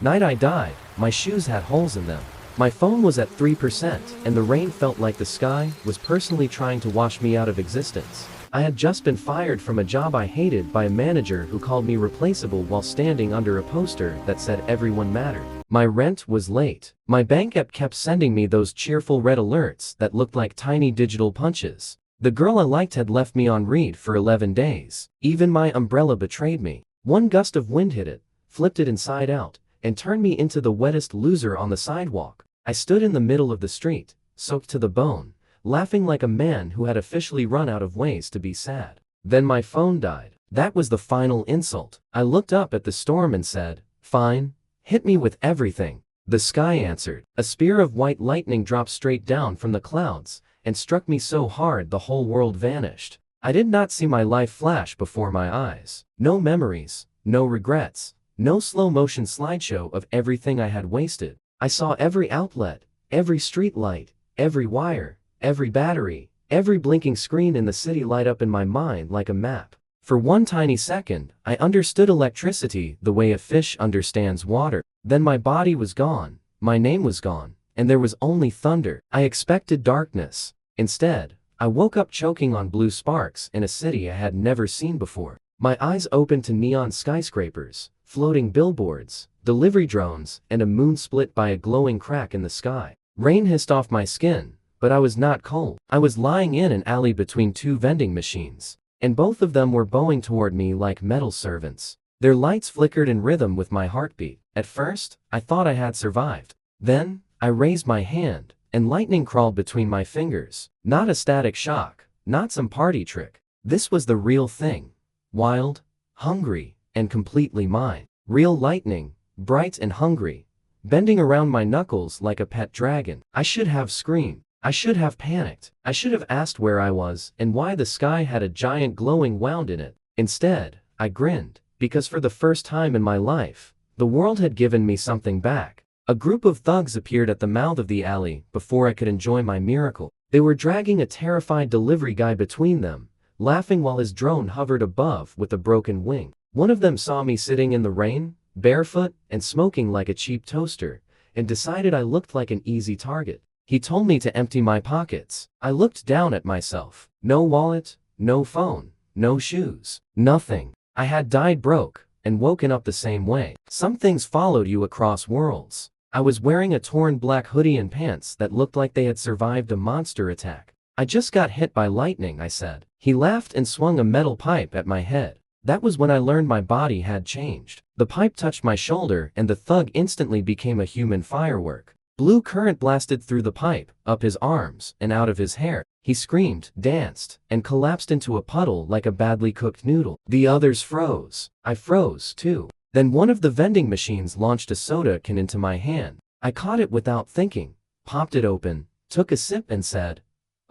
Night I died, my shoes had holes in them. My phone was at 3%, and the rain felt like the sky was personally trying to wash me out of existence. I had just been fired from a job I hated by a manager who called me replaceable while standing under a poster that said everyone mattered. My rent was late. My bank app kept sending me those cheerful red alerts that looked like tiny digital punches. The girl I liked had left me on read for 11 days. Even my umbrella betrayed me. One gust of wind hit it, flipped it inside out, and turned me into the wettest loser on the sidewalk. I stood in the middle of the street, soaked to the bone, laughing like a man who had officially run out of ways to be sad. Then my phone died. That was the final insult. I looked up at the storm and said, "Fine, hit me with everything." The sky answered. A spear of white lightning dropped straight down from the clouds and struck me so hard the whole world vanished. I did not see my life flash before my eyes. No memories, no regrets, no slow-motion slideshow of everything I had wasted. I saw every outlet, every street light, every wire, every battery, every blinking screen in the city light up in my mind like a map. For one tiny second, I understood electricity the way a fish understands water. Then my body was gone, my name was gone, and there was only thunder. I expected darkness. Instead, I woke up choking on blue sparks in a city I had never seen before. My eyes opened to neon skyscrapers, floating billboards, delivery drones, and a moon split by a glowing crack in the sky. Rain hissed off my skin, but I was not cold. I was lying in an alley between two vending machines, and both of them were bowing toward me like metal servants. Their lights flickered in rhythm with my heartbeat. At first, I thought I had survived. Then, I raised my hand, and lightning crawled between my fingers. Not a static shock, not some party trick. This was the real thing. Wild, hungry, and completely mine. Real lightning, bright and hungry, bending around my knuckles like a pet dragon. I should have screamed. I should have panicked. I should have asked where I was and why the sky had a giant glowing wound in it. Instead, I grinned, because for the first time in my life, the world had given me something back. A group of thugs appeared at the mouth of the alley before I could enjoy my miracle. They were dragging a terrified delivery guy between them, laughing while his drone hovered above with a broken wing. One of them saw me sitting in the rain, barefoot, and smoking like a cheap toaster, and decided I looked like an easy target. He told me to empty my pockets. I looked down at myself. No wallet, no phone, no shoes, nothing. I had died broke and woken up the same way. Some things followed you across worlds. I was wearing a torn black hoodie and pants that looked like they had survived a monster attack. "I just got hit by lightning," I said. He laughed and swung a metal pipe at my head. That was when I learned my body had changed. The pipe touched my shoulder and the thug instantly became a human firework. Blue current blasted through the pipe, up his arms, and out of his hair. He screamed, danced, and collapsed into a puddle like a badly cooked noodle. The others froze. I froze, too. Then one of the vending machines launched a soda can into my hand. I caught it without thinking, popped it open, took a sip and said,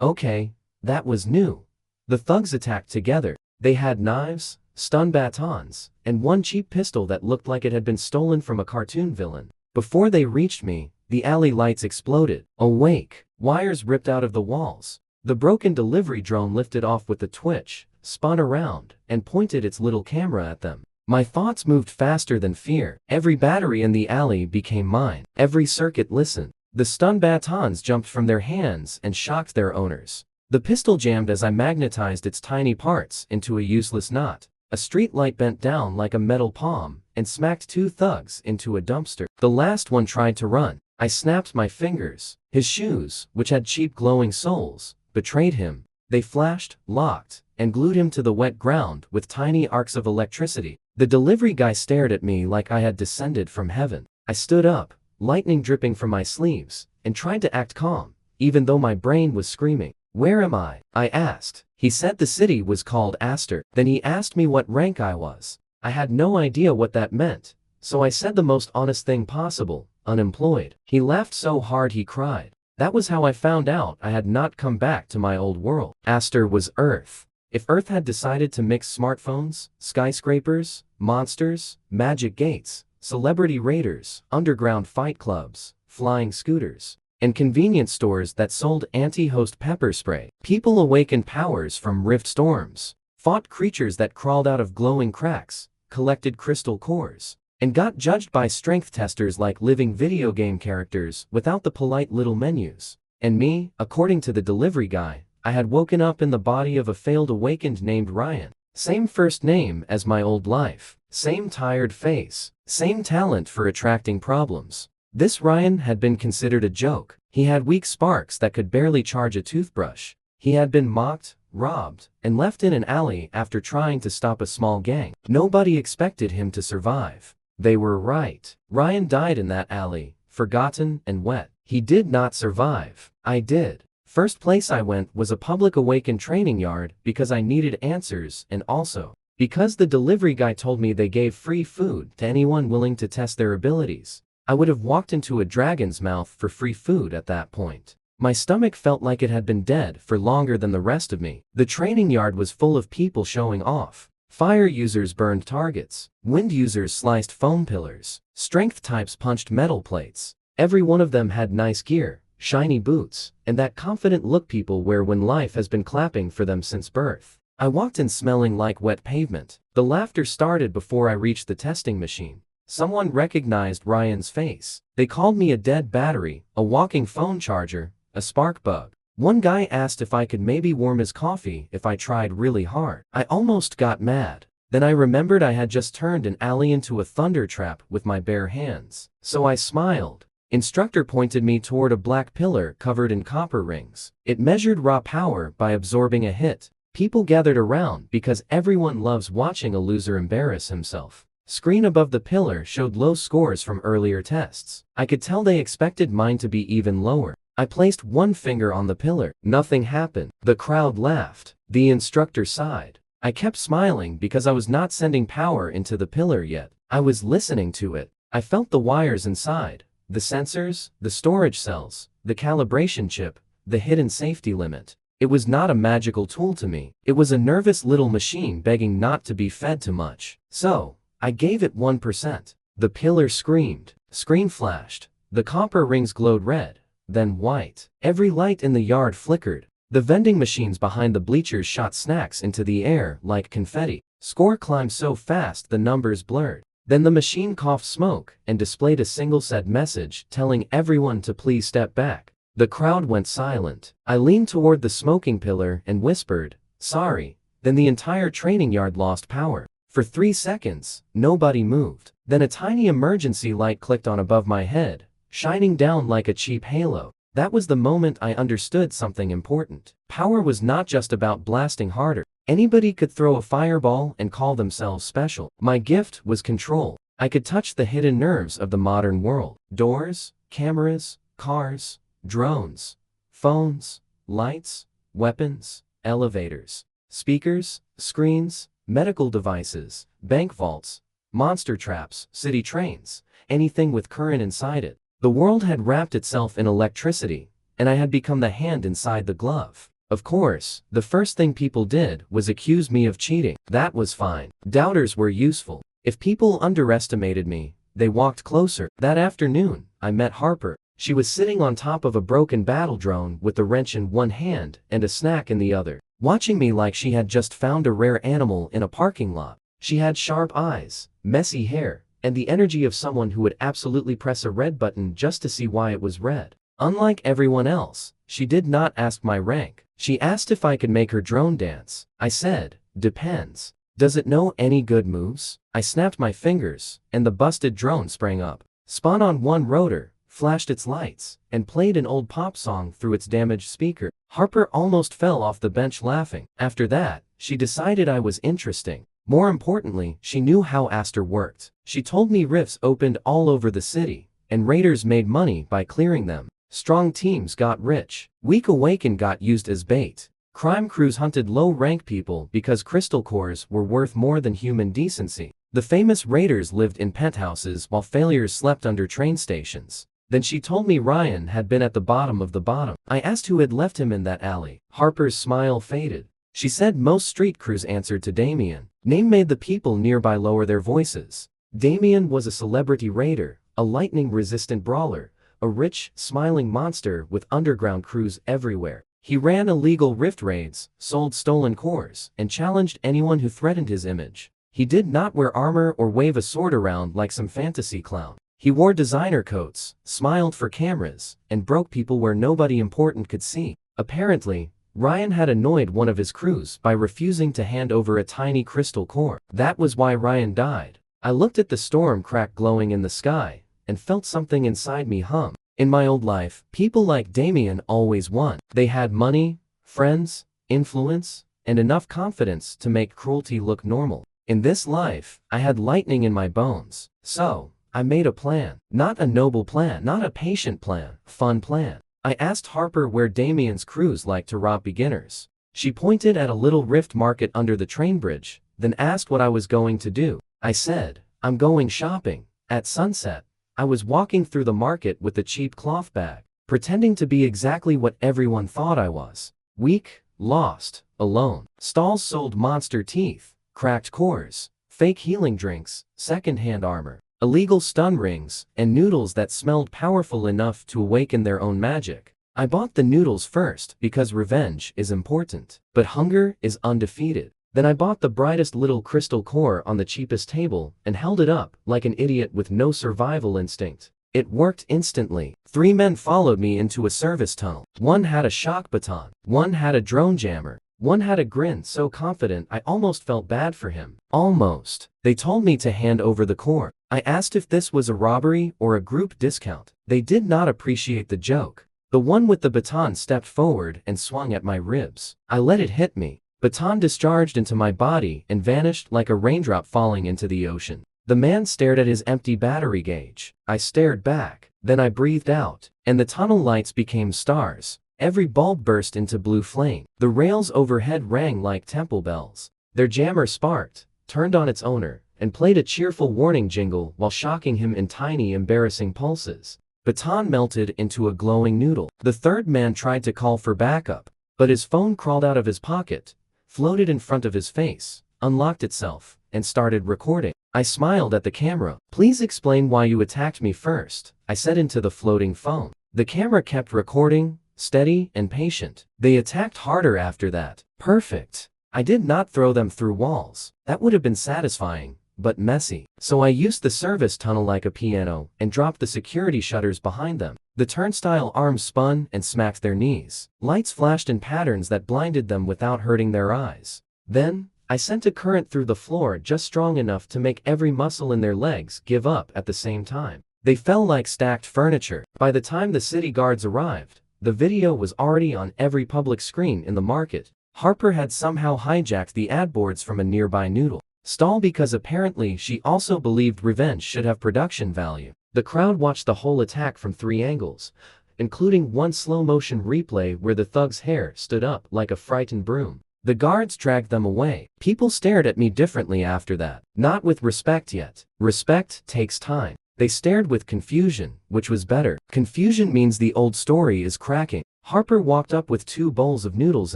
"Okay, that was new." The thugs attacked together. They had knives, stun batons, and one cheap pistol that looked like it had been stolen from a cartoon villain. Before they reached me, the alley lights exploded. Awake, wires ripped out of the walls. The broken delivery drone lifted off with a twitch, spun around, and pointed its little camera at them. My thoughts moved faster than fear. Every battery in the alley became mine. Every circuit listened. The stun batons jumped from their hands and shocked their owners. The pistol jammed as I magnetized its tiny parts into a useless knot. A street light bent down like a metal palm and smacked two thugs into a dumpster. The last one tried to run. I snapped my fingers. His shoes, which had cheap glowing soles, betrayed him. They flashed, locked, and glued him to the wet ground with tiny arcs of electricity. The delivery guy stared at me like I had descended from heaven. I stood up, lightning dripping from my sleeves, and tried to act calm, even though my brain was screaming. "Where am I?" I asked. He said the city was called Aster. Then he asked me what rank I was. I had no idea what that meant, so I said the most honest thing possible, unemployed. He laughed so hard he cried. That was how I found out I had not come back to my old world. Aster was Earth. If Earth had decided to mix smartphones, skyscrapers, monsters, magic gates, celebrity raiders, underground fight clubs, flying scooters, and convenience stores that sold anti-host pepper spray, people awakened powers from rift storms, fought creatures that crawled out of glowing cracks, collected crystal cores, and got judged by strength testers like living video game characters without the polite little menus. And me, according to the delivery guy, I had woken up in the body of a failed awakened named Ryan. Same first name as my old life, same tired face, same talent for attracting problems. This Ryan had been considered a joke. He had weak sparks that could barely charge a toothbrush. He had been mocked, robbed, and left in an alley after trying to stop a small gang. Nobody expected him to survive. They were right. Ryan died in that alley, forgotten and wet. He did not survive. I did. First place I went was a public awakened training yard because I needed answers and also because the delivery guy told me they gave free food to anyone willing to test their abilities. I would have walked into a dragon's mouth for free food at that point. My stomach felt like it had been dead for longer than the rest of me. The training yard was full of people showing off. Fire users burned targets. Wind users sliced foam pillars. Strength types punched metal plates. Every one of them had nice gear, shiny boots, and that confident look people wear when life has been clapping for them since birth. I walked in smelling like wet pavement. The laughter started before I reached the testing machine. Someone recognized Ryan's face. They called me a dead battery, a walking phone charger, a spark bug. One guy asked if I could maybe warm his coffee if I tried really hard. I almost got mad. Then I remembered I had just turned an alley into a thunder trap with my bare hands. So I smiled. Instructor pointed me toward a black pillar covered in copper rings. It measured raw power by absorbing a hit. People gathered around because everyone loves watching a loser embarrass himself. Screen above the pillar showed low scores from earlier tests. I could tell they expected mine to be even lower. I placed one finger on the pillar. Nothing happened. The crowd laughed. The instructor sighed. I kept smiling because I was not sending power into the pillar yet. I was listening to it. I felt the wires inside. The sensors, the storage cells, the calibration chip, the hidden safety limit. It was not a magical tool to me. It was a nervous little machine begging not to be fed too much. So, I gave it 1%. The pillar screamed. Screen flashed. The copper rings glowed red, then white. Every light in the yard flickered. The vending machines behind the bleachers shot snacks into the air like confetti. Score climbed so fast the numbers blurred. Then the machine coughed smoke and displayed a single set message telling everyone to please step back. The crowd went silent. I leaned toward the smoking pillar and whispered, "Sorry." Then the entire training yard lost power. For 3 seconds, nobody moved. Then a tiny emergency light clicked on above my head, shining down like a cheap halo. That was the moment I understood something important. Power was not just about blasting harder. Anybody could throw a fireball and call themselves special. My gift was control. I could touch the hidden nerves of the modern world. Doors, cameras, cars, drones, phones, lights, weapons, elevators, speakers, screens, medical devices, bank vaults, monster traps, city trains, anything with current inside it. The world had wrapped itself in electricity, and I had become the hand inside the glove. Of course, the first thing people did was accuse me of cheating. That was fine. Doubters were useful. If people underestimated me, they walked closer. That afternoon, I met Harper. She was sitting on top of a broken battle drone with a wrench in one hand and a snack in the other, watching me like she had just found a rare animal in a parking lot. She had sharp eyes, messy hair, and the energy of someone who would absolutely press a red button just to see why it was red. Unlike everyone else, she did not ask my rank. She asked if I could make her drone dance. I said, "Depends. Does it know any good moves?" I snapped my fingers, and the busted drone sprang up, spun on one rotor, flashed its lights, and played an old pop song through its damaged speaker. Harper almost fell off the bench laughing. After that, she decided I was interesting. More importantly, she knew how Aster worked. She told me rifts opened all over the city, and raiders made money by clearing them. Strong teams got rich. Weak Awakened got used as bait. Crime crews hunted low-rank people because crystal cores were worth more than human decency. The famous raiders lived in penthouses while failures slept under train stations. Then she told me Ryan had been at the bottom of the bottom. I asked who had left him in that alley. Harper's smile faded. She said most street crews answered to Damien. Name made the people nearby lower their voices. Damien was a celebrity raider, a lightning-resistant brawler, a rich, smiling monster with underground crews everywhere. He ran illegal rift raids, sold stolen cores, and challenged anyone who threatened his image. He did not wear armor or wave a sword around like some fantasy clown. He wore designer coats, smiled for cameras, and broke people where nobody important could see. Apparently, Ryan had annoyed one of his crews by refusing to hand over a tiny crystal core. That was why Ryan died. I looked at the storm crack glowing in the sky, and felt something inside me hum. In my old life, people like Damien always won. They had money, friends, influence, and enough confidence to make cruelty look normal. In this life, I had lightning in my bones. So, I made a plan. Not a noble plan, not a patient plan, fun plan. I asked Harper where Damien's crews like to rob beginners. She pointed at a little rift market under the train bridge, then asked what I was going to do. I said, I'm going shopping. At sunset, I was walking through the market with a cheap cloth bag, pretending to be exactly what everyone thought I was. Weak, lost, alone. Stalls sold monster teeth, cracked cores, fake healing drinks, second-hand armor, illegal stun rings, and noodles that smelled powerful enough to awaken their own magic. I bought the noodles first because revenge is important, but hunger is undefeated. Then I bought the brightest little crystal core on the cheapest table and held it up like an idiot with no survival instinct. It worked instantly. 3 men followed me into a service tunnel. One had a shock baton, one had a drone jammer, one had a grin so confident I almost felt bad for him. Almost. They told me to hand over the core. I asked if this was a robbery or a group discount. They did not appreciate the joke. The one with the baton stepped forward and swung at my ribs. I let it hit me. Baton discharged into my body and vanished like a raindrop falling into the ocean. The man stared at his empty battery gauge. I stared back. Then I breathed out, and the tunnel lights became stars. Every bulb burst into blue flame. The rails overhead rang like temple bells. Their jammer sparked, turned on its owner, and played a cheerful warning jingle while shocking him in tiny, embarrassing pulses. Baton melted into a glowing noodle. The third man tried to call for backup, but his phone crawled out of his pocket, floated in front of his face, unlocked itself, and started recording. I smiled at the camera. Please explain why you attacked me first, I said into the floating phone. The camera kept recording, steady and patient. They attacked harder after that. Perfect. I did not throw them through walls. That would have been satisfying, but messy. So I used the service tunnel like a piano and dropped the security shutters behind them. The turnstile arms spun and smacked their knees. Lights flashed in patterns that blinded them without hurting their eyes. Then, I sent a current through the floor just strong enough to make every muscle in their legs give up at the same time. They fell like stacked furniture. By the time the city guards arrived, the video was already on every public screen in the market. Harper had somehow hijacked the ad boards from a nearby noodle stall because apparently she also believed revenge should have production value. The crowd watched the whole attack from 3 angles, including one slow-motion replay where the thug's hair stood up like a frightened broom. The guards dragged them away. People stared at me differently after that. Not with respect yet. Respect takes time. They stared with confusion, which was better. Confusion means the old story is cracking. Harper walked up with 2 bowls of noodles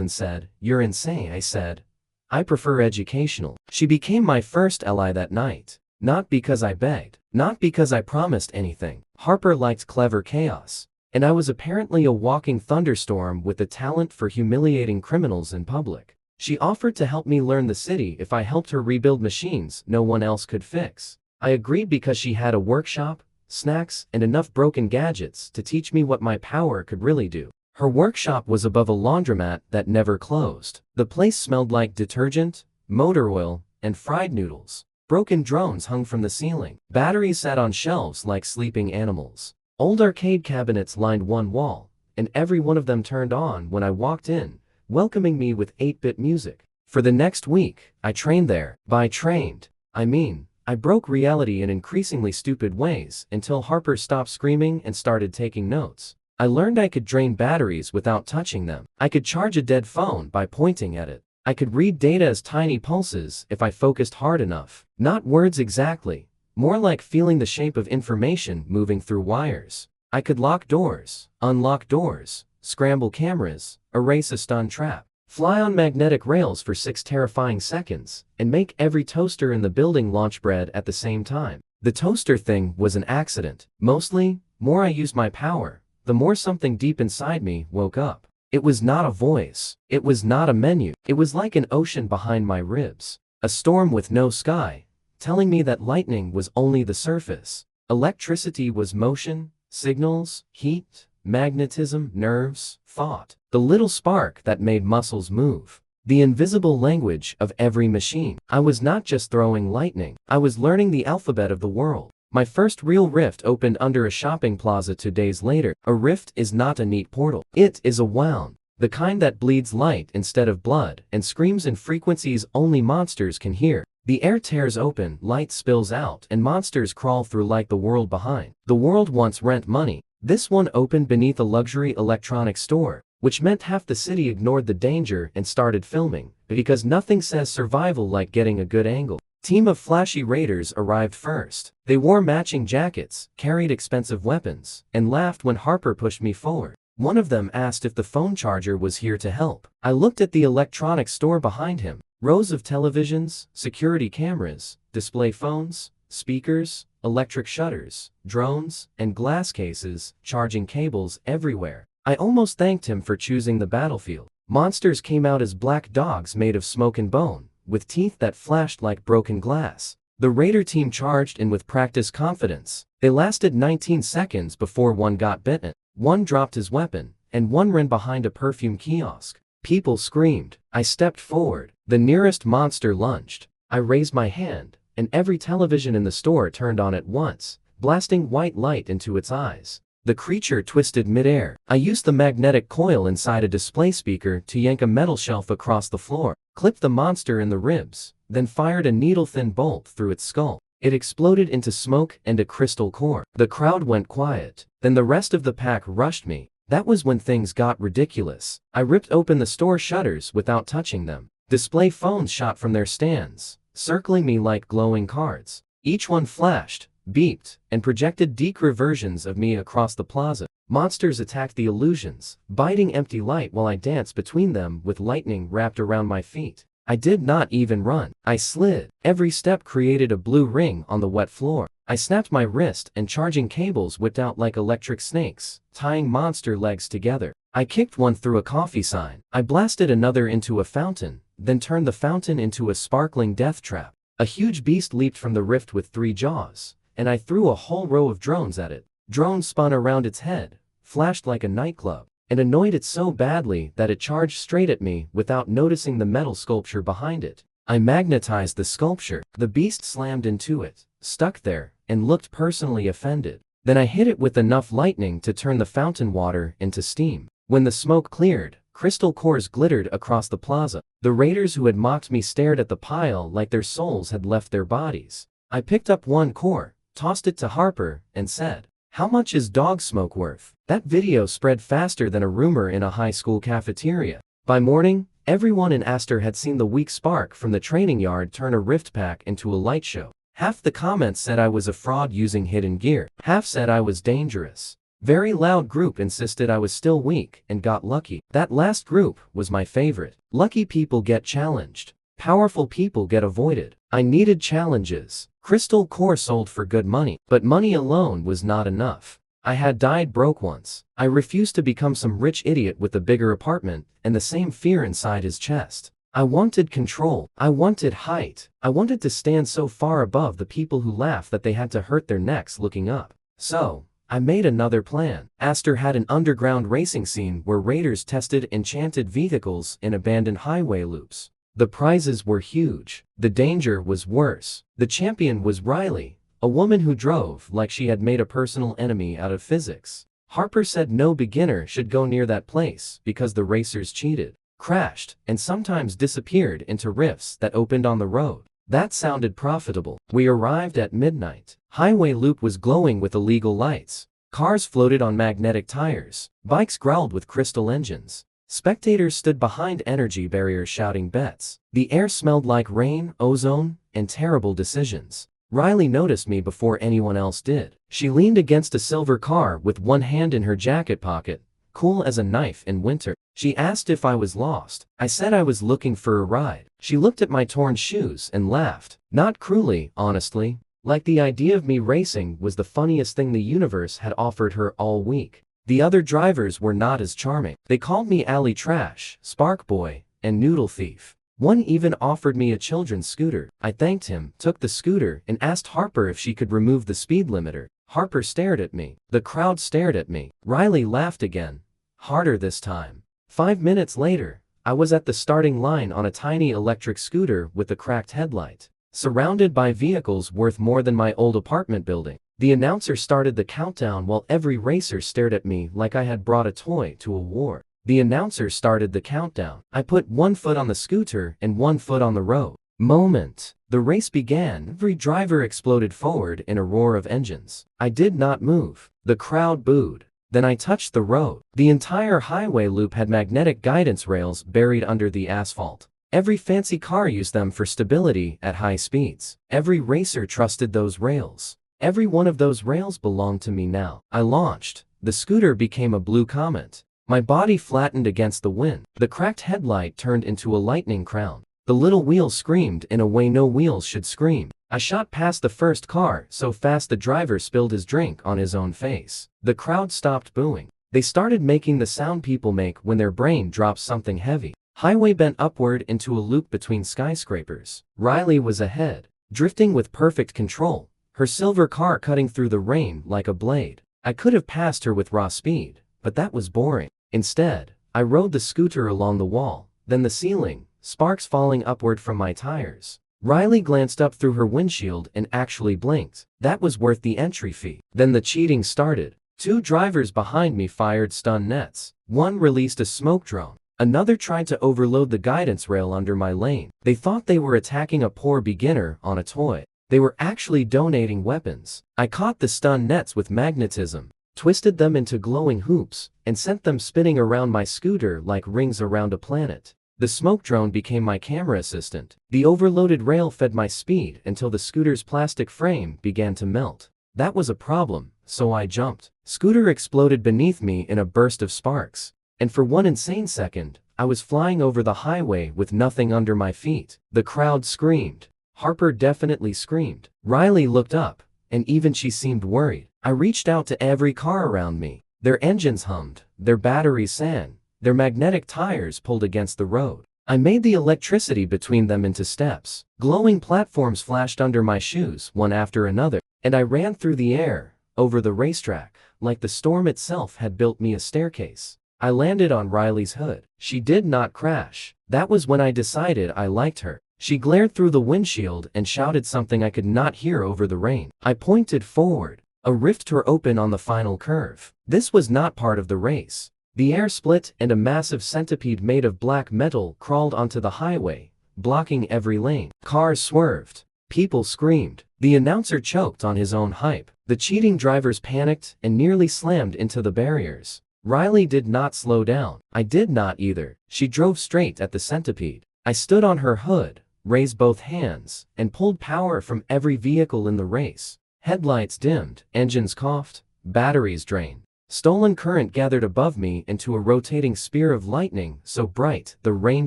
and said, "You're insane," I said. "I prefer educational." She became my first ally that night. Not because I begged. Not because I promised anything. Harper liked clever chaos. And I was apparently a walking thunderstorm with the talent for humiliating criminals in public. She offered to help me learn the city if I helped her rebuild machines no one else could fix. I agreed because she had a workshop, snacks, and enough broken gadgets to teach me what my power could really do. Her workshop was above a laundromat that never closed. The place smelled like detergent, motor oil, and fried noodles. Broken drones hung from the ceiling. Batteries sat on shelves like sleeping animals. Old arcade cabinets lined one wall, and every one of them turned on when I walked in, welcoming me with 8-bit music. For the next week, I trained there. By trained, I mean, I broke reality in increasingly stupid ways until Harper stopped screaming and started taking notes. I learned I could drain batteries without touching them. I could charge a dead phone by pointing at it. I could read data as tiny pulses if I focused hard enough. Not words exactly, more like feeling the shape of information moving through wires. I could lock doors, unlock doors, scramble cameras, erase a stun trap, fly on magnetic rails for 6 terrifying seconds, and make every toaster in the building launch bread at the same time. The toaster thing was an accident. Mostly, more I used my power, the more something deep inside me woke up. It was not a voice. It was not a menu. It was like an ocean behind my ribs. A storm with no sky, telling me that lightning was only the surface. Electricity was motion, signals, heat, magnetism, nerves, thought. The little spark that made muscles move. The invisible language of every machine. I was not just throwing lightning, I was learning the alphabet of the world. My first real rift opened under a shopping plaza 2 days later. A rift is not a neat portal. It is a wound. The kind that bleeds light instead of blood and screams in frequencies only monsters can hear. The air tears open, light spills out, and monsters crawl through like the world behind. The world wants rent money. This one opened beneath a luxury electronics store, which meant half the city ignored the danger and started filming, because nothing says survival like getting a good angle. Team of flashy raiders arrived first. They wore matching jackets, carried expensive weapons, and laughed when Harper pushed me forward. One of them asked if the phone charger was here to help. I looked at the electronics store behind him. Rows of televisions, security cameras, display phones, speakers, electric shutters, drones, and glass cases, charging cables everywhere. I almost thanked him for choosing the battlefield. Monsters came out as black dogs made of smoke and bone, with teeth that flashed like broken glass. The raider team charged in with practiced confidence. They lasted 19 seconds before one got bitten. One dropped his weapon, and one ran behind a perfume kiosk. People screamed. I stepped forward. The nearest monster lunged. I raised my hand, and every television in the store turned on at once, blasting white light into its eyes. The creature twisted midair. I used the magnetic coil inside a display speaker to yank a metal shelf across the floor, clipped the monster in the ribs, then fired a needle-thin bolt through its skull. It exploded into smoke and a crystal core. The crowd went quiet. Then the rest of the pack rushed me. That was when things got ridiculous. I ripped open the store shutters without touching them. Display phones shot from their stands, circling me like glowing cards. Each one flashed, beeped, and projected decre versions of me across the plaza. Monsters attacked the illusions, biting empty light while I danced between them with lightning wrapped around my feet. I did not even run. I slid. Every step created a blue ring on the wet floor. I snapped my wrist and charging cables whipped out like electric snakes, tying monster legs together. I kicked one through a coffee sign. I blasted another into a fountain, then turned the fountain into a sparkling death trap. A huge beast leaped from the rift with 3 jaws, and I threw a whole row of drones at it. Drones spun around its head, flashed like a nightclub, and annoyed it so badly that it charged straight at me without noticing the metal sculpture behind it. I magnetized the sculpture. The beast slammed into it, stuck there, and looked personally offended. Then I hit it with enough lightning to turn the fountain water into steam. When the smoke cleared, crystal cores glittered across the plaza. The raiders who had mocked me stared at the pile like their souls had left their bodies. I picked up one core, tossed it to Harper, and said, "How much is dog smoke worth?" That video spread faster than a rumor in a high school cafeteria. By morning, everyone in Astor had seen the weak spark from the training yard turn a rift pack into a light show. Half the comments said I was a fraud using hidden gear. Half said I was dangerous. Very loud group insisted I was still weak and got lucky. That last group was my favorite. Lucky people get challenged. Powerful people get avoided. I needed challenges. Crystal core sold for good money, but money alone was not enough. I had died broke once. I refused to become some rich idiot with a bigger apartment and the same fear inside his chest. I wanted control. I wanted height. I wanted to stand so far above the people who laugh that they had to hurt their necks looking up. So, I made another plan. Astor had an underground racing scene where raiders tested enchanted vehicles in abandoned highway loops. The prizes were huge. The danger was worse. The champion was Riley, a woman who drove like she had made a personal enemy out of physics. Harper said no beginner should go near that place because the racers cheated, crashed, and sometimes disappeared into rifts that opened on the road. That sounded profitable. We arrived at midnight. Highway loop was glowing with illegal lights. Cars floated on magnetic tires. Bikes growled with crystal engines. Spectators stood behind energy barriers shouting bets. The air smelled like rain, ozone, and terrible decisions. Riley noticed me before anyone else did. She leaned against a silver car with one hand in her jacket pocket, cool as a knife in winter. She asked if I was lost. I said I was looking for a ride. She looked at my torn shoes and laughed. Not cruelly, honestly. Like the idea of me racing was the funniest thing the universe had offered her all week. The other drivers were not as charming. They called me alley trash, spark boy, and noodle thief. One even offered me a children's scooter. I thanked him, took the scooter, and asked Harper if she could remove the speed limiter. Harper stared at me. The crowd stared at me. Riley laughed again. Harder this time. 5 minutes later, I was at the starting line on a tiny electric scooter with a cracked headlight, surrounded by vehicles worth more than my old apartment building. The announcer started the countdown while every racer stared at me like I had brought a toy to a war. The announcer started the countdown. I put one foot on the scooter and one foot on the road. Moment. The race began. Every driver exploded forward in a roar of engines. I did not move. The crowd booed. Then I touched the road. The entire highway loop had magnetic guidance rails buried under the asphalt. Every fancy car used them for stability at high speeds. Every racer trusted those rails. Every one of those rails belonged to me now. I launched. The scooter became a blue comet. My body flattened against the wind. The cracked headlight turned into a lightning crown. The little wheels screamed in a way no wheels should scream. I shot past the first car so fast the driver spilled his drink on his own face. The crowd stopped booing. They started making the sound people make when their brain drops something heavy. Highway bent upward into a loop between skyscrapers. Riley was ahead, drifting with perfect control, her silver car cutting through the rain like a blade. I could have passed her with raw speed, but that was boring. Instead, I rode the scooter along the wall, then the ceiling, sparks falling upward from my tires. Riley glanced up through her windshield and actually blinked. That was worth the entry fee. Then the cheating started. 2 drivers behind me fired stun nets. One released a smoke drone. Another tried to overload the guidance rail under my lane. They thought they were attacking a poor beginner on a toy. They were actually donating weapons. I caught the stun nets with magnetism, twisted them into glowing hoops, and sent them spinning around my scooter like rings around a planet. The smoke drone became my camera assistant. The overloaded rail fed my speed until the scooter's plastic frame began to melt. That was a problem, so I jumped. Scooter exploded beneath me in a burst of sparks. And for one insane second, I was flying over the highway with nothing under my feet. The crowd screamed. Harper definitely screamed. Riley looked up, and even she seemed worried. I reached out to every car around me. Their engines hummed, their batteries sang, their magnetic tires pulled against the road. I made the electricity between them into steps. Glowing platforms flashed under my shoes, one after another, and I ran through the air, over the racetrack, like the storm itself had built me a staircase. I landed on Riley's hood. She did not crash. That was when I decided I liked her. She glared through the windshield and shouted something I could not hear over the rain. I pointed forward. A rift tore open on the final curve. This was not part of the race. The air split and a massive centipede made of black metal crawled onto the highway, blocking every lane. Cars swerved. People screamed. The announcer choked on his own hype. The cheating drivers panicked and nearly slammed into the barriers. Riley did not slow down. I did not either. She drove straight at the centipede. I stood on her hood, raised both hands, and pulled power from every vehicle in the race. Headlights dimmed, engines coughed, batteries drained. Stolen current gathered above me into a rotating spear of lightning so bright the rain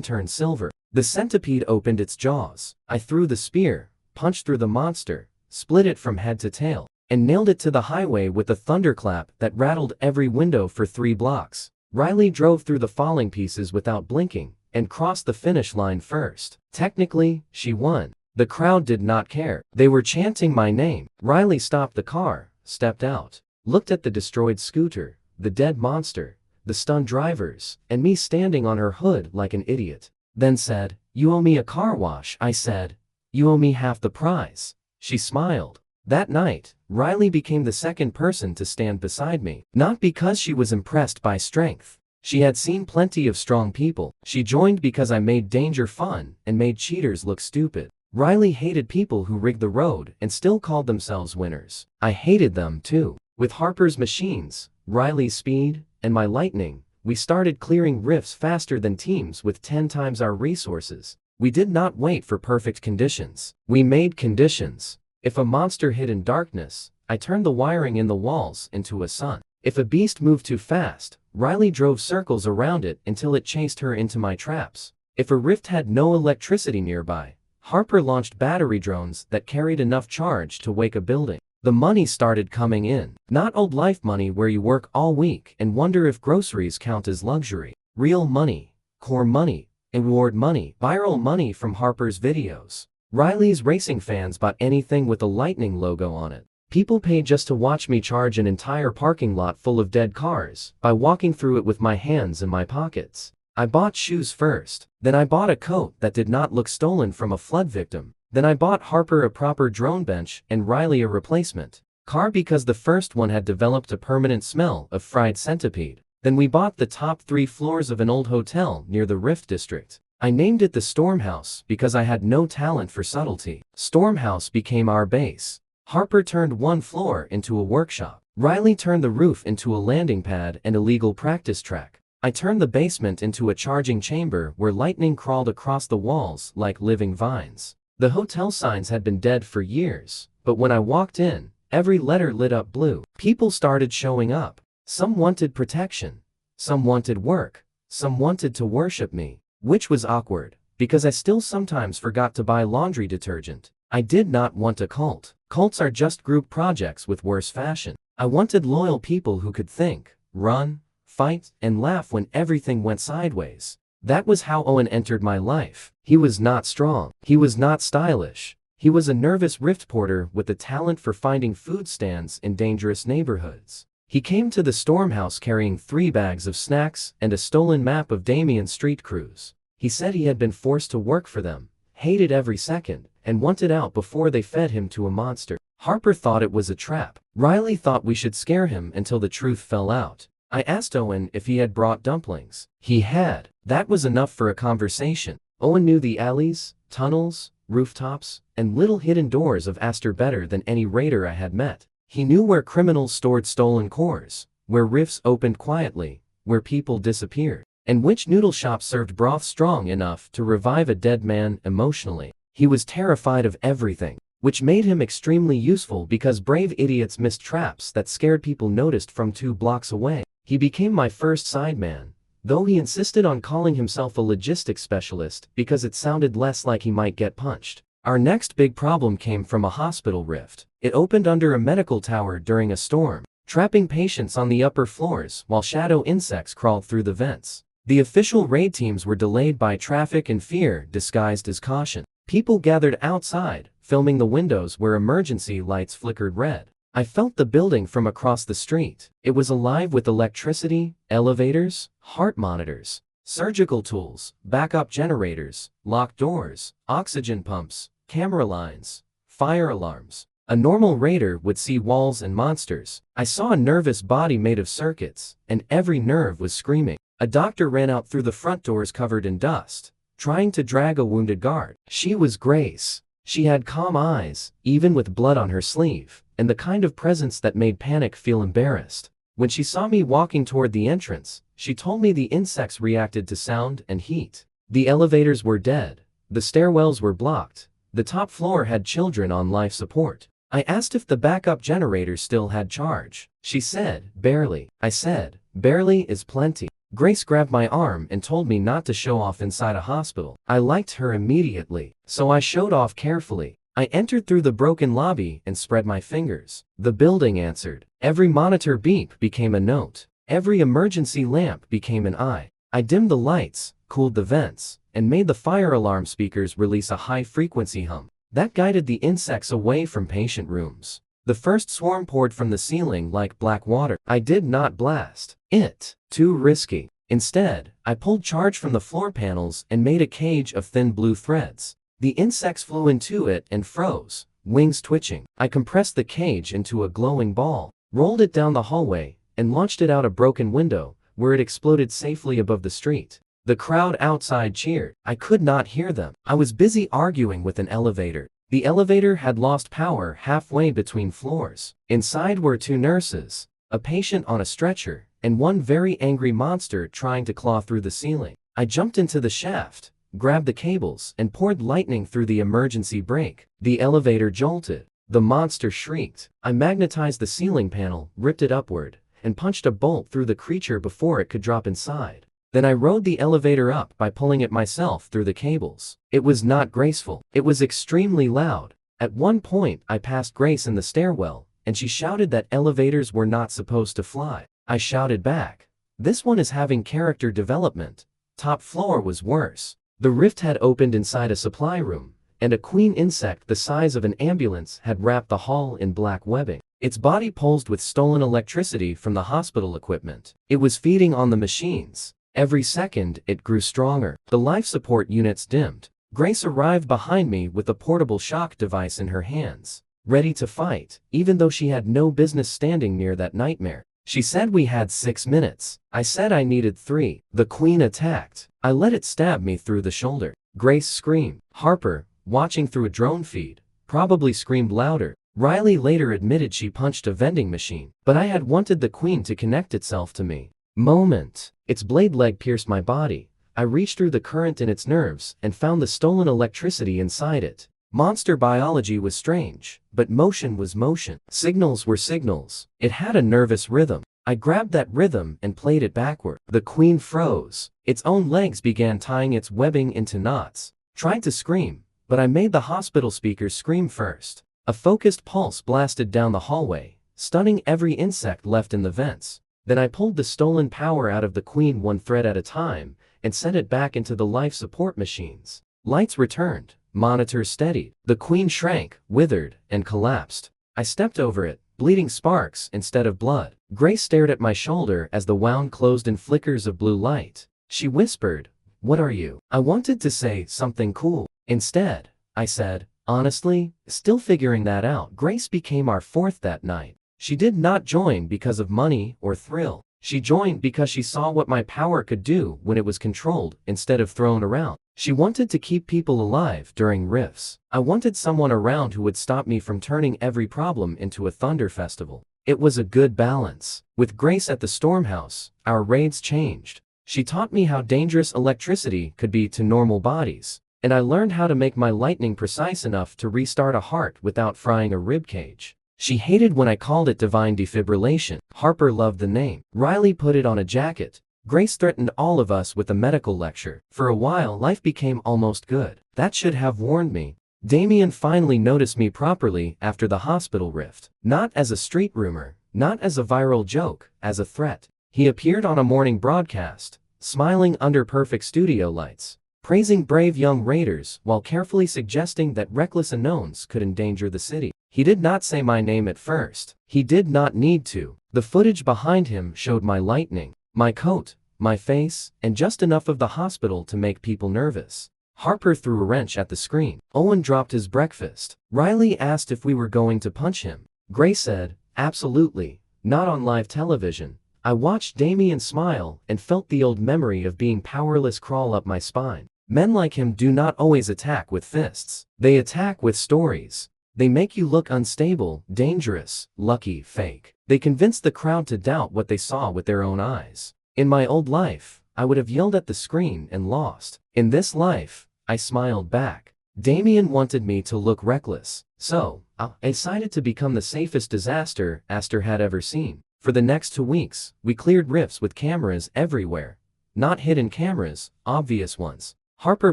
turned silver. The centipede opened its jaws. I threw the spear, punched through the monster, split it from head to tail, and nailed it to the highway with a thunderclap that rattled every window for 3 blocks. Riley drove through the falling pieces without blinking, and crossed the finish line first. Technically, she won. The crowd did not care. They were chanting my name. Riley stopped the car, stepped out, looked at the destroyed scooter, the dead monster, the stunned drivers, and me standing on her hood like an idiot. Then said, "You owe me a car wash." I said, "You owe me half the price." She smiled. That night, Riley became the second person to stand beside me. Not because she was impressed by strength. She had seen plenty of strong people. She joined because I made danger fun and made cheaters look stupid. Riley hated people who rigged the road and still called themselves winners. I hated them too. With Harper's machines, Riley's speed, and my lightning, we started clearing rifts faster than teams with 10 times our resources. We did not wait for perfect conditions. We made conditions. If a monster hid in darkness, I turned the wiring in the walls into a sun. If a beast moved too fast, Riley drove circles around it until it chased her into my traps. If a rift had no electricity nearby, Harper launched battery drones that carried enough charge to wake a building. The money started coming in. Not old life money where you work all week and wonder if groceries count as luxury. Real money, core money, Award money, viral money from Harper's videos. Riley's racing fans bought anything with a lightning logo on it. People paid just to watch me charge an entire parking lot full of dead cars by walking through it with my hands in my pockets. I bought shoes first. Then I bought a coat that did not look stolen from a flood victim. Then I bought Harper a proper drone bench and Riley a replacement car because the first one had developed a permanent smell of fried centipede. Then we bought the top 3 floors of an old hotel near the Rift District. I named it the Storm House because I had no talent for subtlety. Storm House became our base. Harper turned 1 floor into a workshop. Riley turned the roof into a landing pad and a legal practice track. I turned the basement into a charging chamber where lightning crawled across the walls like living vines. The hotel signs had been dead for years, but when I walked in, every letter lit up blue. People started showing up. Some wanted protection. Some wanted work. Some wanted to worship me, which was awkward, because I still sometimes forgot to buy laundry detergent. I did not want a cult. Cults are just group projects with worse fashion. I wanted loyal people who could think, run, fight, and laugh when everything went sideways. That was how Owen entered my life. He was not strong. He was not stylish. He was a nervous rift porter with the talent for finding food stands in dangerous neighborhoods. He came to the Storm House carrying 3 bags of snacks and a stolen map of Damien's street crews. He said he had been forced to work for them, hated every second, and wanted out before they fed him to a monster. Harper thought it was a trap. Riley thought we should scare him until the truth fell out. I asked Owen if he had brought dumplings. He had. That was enough for a conversation. Owen knew the alleys, tunnels, rooftops, and little hidden doors of Astor better than any raider I had met. He knew where criminals stored stolen cores, where rifts opened quietly, where people disappeared, and which noodle shop served broth strong enough to revive a dead man emotionally. He was terrified of everything, which made him extremely useful because brave idiots missed traps that scared people noticed from 2 blocks away. He became my first sideman, though he insisted on calling himself a logistics specialist because it sounded less like he might get punched. Our next big problem came from a hospital rift. It opened under a medical tower during a storm, trapping patients on the upper floors while shadow insects crawled through the vents. The official raid teams were delayed by traffic and fear disguised as caution. People gathered outside, filming the windows where emergency lights flickered red. I felt the building from across the street. It was alive with electricity, elevators, heart monitors, surgical tools, backup generators, locked doors, oxygen pumps, camera lines, fire alarms. A normal raider would see walls and monsters. I saw a nervous body made of circuits, and every nerve was screaming. A doctor ran out through the front doors covered in dust, trying to drag a wounded guard. She was Grace. She had calm eyes, even with blood on her sleeve, and the kind of presence that made panic feel embarrassed. When she saw me walking toward the entrance, she told me the insects reacted to sound and heat. The elevators were dead. The stairwells were blocked. The top floor had children on life support. I asked if the backup generator still had charge. She said, barely. I said, barely is plenty. Grace grabbed my arm and told me not to show off inside a hospital. I liked her immediately, so I showed off carefully. I entered through the broken lobby and spread my fingers. The building answered. Every monitor beep became a note. Every emergency lamp became an eye. I dimmed the lights, cooled the vents, and made the fire alarm speakers release a high-frequency hum. That guided the insects away from patient rooms. The first swarm poured from the ceiling like black water. I did not blast it. Too risky. Instead, I pulled charge from the floor panels and made a cage of thin blue threads. The insects flew into it and froze, wings twitching. I compressed the cage into a glowing ball, rolled it down the hallway, and launched it out a broken window, where it exploded safely above the street. The crowd outside cheered. I could not hear them. I was busy arguing with an elevator. The elevator had lost power halfway between floors. Inside were 2 nurses, a patient on a stretcher, and one very angry monster trying to claw through the ceiling. I jumped into the shaft, grabbed the cables, and poured lightning through the emergency brake. The elevator jolted. The monster shrieked. I magnetized the ceiling panel, ripped it upward, and punched a bolt through the creature before it could drop inside. Then I rode the elevator up by pulling it myself through the cables. It was not graceful. It was extremely loud. At one point, I passed Grace in the stairwell, and she shouted that elevators were not supposed to fly. I shouted back, "This one is having character development." Top floor was worse. The rift had opened inside a supply room, and a queen insect the size of an ambulance had wrapped the hall in black webbing. Its body pulsed with stolen electricity from the hospital equipment. It was feeding on the machines. Every second, it grew stronger. The life support units dimmed. Grace arrived behind me with a portable shock device in her hands, ready to fight, even though she had no business standing near that nightmare. She said we had 6 minutes. I said I needed 3. The queen attacked. I let it stab me through the shoulder. Grace screamed. Harper, watching through a drone feed, probably screamed louder. Riley later admitted she punched a vending machine, but I had wanted the queen to connect itself to me. Moment. Its blade leg pierced my body. I reached through the current in its nerves and found the stolen electricity inside it. Monster biology was strange, but motion was motion. Signals were signals. It had a nervous rhythm. I grabbed that rhythm and played it backward. The queen froze. Its own legs began tying its webbing into knots. Tried to scream, but I made the hospital speakers scream first. A focused pulse blasted down the hallway, stunning every insect left in the vents. Then I pulled the stolen power out of the queen one thread at a time and sent it back into the life support machines. Lights returned. Monitors steadied. The queen shrank, withered, and collapsed. I stepped over it, bleeding sparks instead of blood. Grace stared at my shoulder as the wound closed in flickers of blue light. She whispered, "What are you?" I wanted to say something cool. Instead, I said, honestly, still figuring that out. Grace became our fourth that night. She did not join because of money or thrill. She joined because she saw what my power could do when it was controlled instead of thrown around. She wanted to keep people alive during rifts. I wanted someone around who would stop me from turning every problem into a thunder festival. It was a good balance. With Grace at the Stormhouse, our raids changed. She taught me how dangerous electricity could be to normal bodies, and I learned how to make my lightning precise enough to restart a heart without frying a rib cage. She hated when I called it divine defibrillation. Harper loved the name. Riley put it on a jacket. Grace threatened all of us with a medical lecture. For a while, life became almost good. That should have warned me. Damien finally noticed me properly after the hospital rift. Not as a street rumor, not as a viral joke, as a threat. He appeared on a morning broadcast, smiling under perfect studio lights, praising brave young raiders while carefully suggesting that reckless unknowns could endanger the city. He did not say my name at first. He did not need to. The footage behind him showed my lightning, my coat, my face, and just enough of the hospital to make people nervous. Harper threw a wrench at the screen. Owen dropped his breakfast. Riley asked if we were going to punch him. Grace said, "Absolutely, not on live television." I watched Damien smile and felt the old memory of being powerless crawl up my spine. Men like him do not always attack with fists. They attack with stories. They make you look unstable, dangerous, lucky, fake. They convince the crowd to doubt what they saw with their own eyes. In my old life, I would have yelled at the screen and lost. In this life, I smiled back. Damien wanted me to look reckless, so I decided to become the safest disaster Astor had ever seen. For the next 2 weeks, we cleared rifts with cameras everywhere. Not hidden cameras, obvious ones. Harper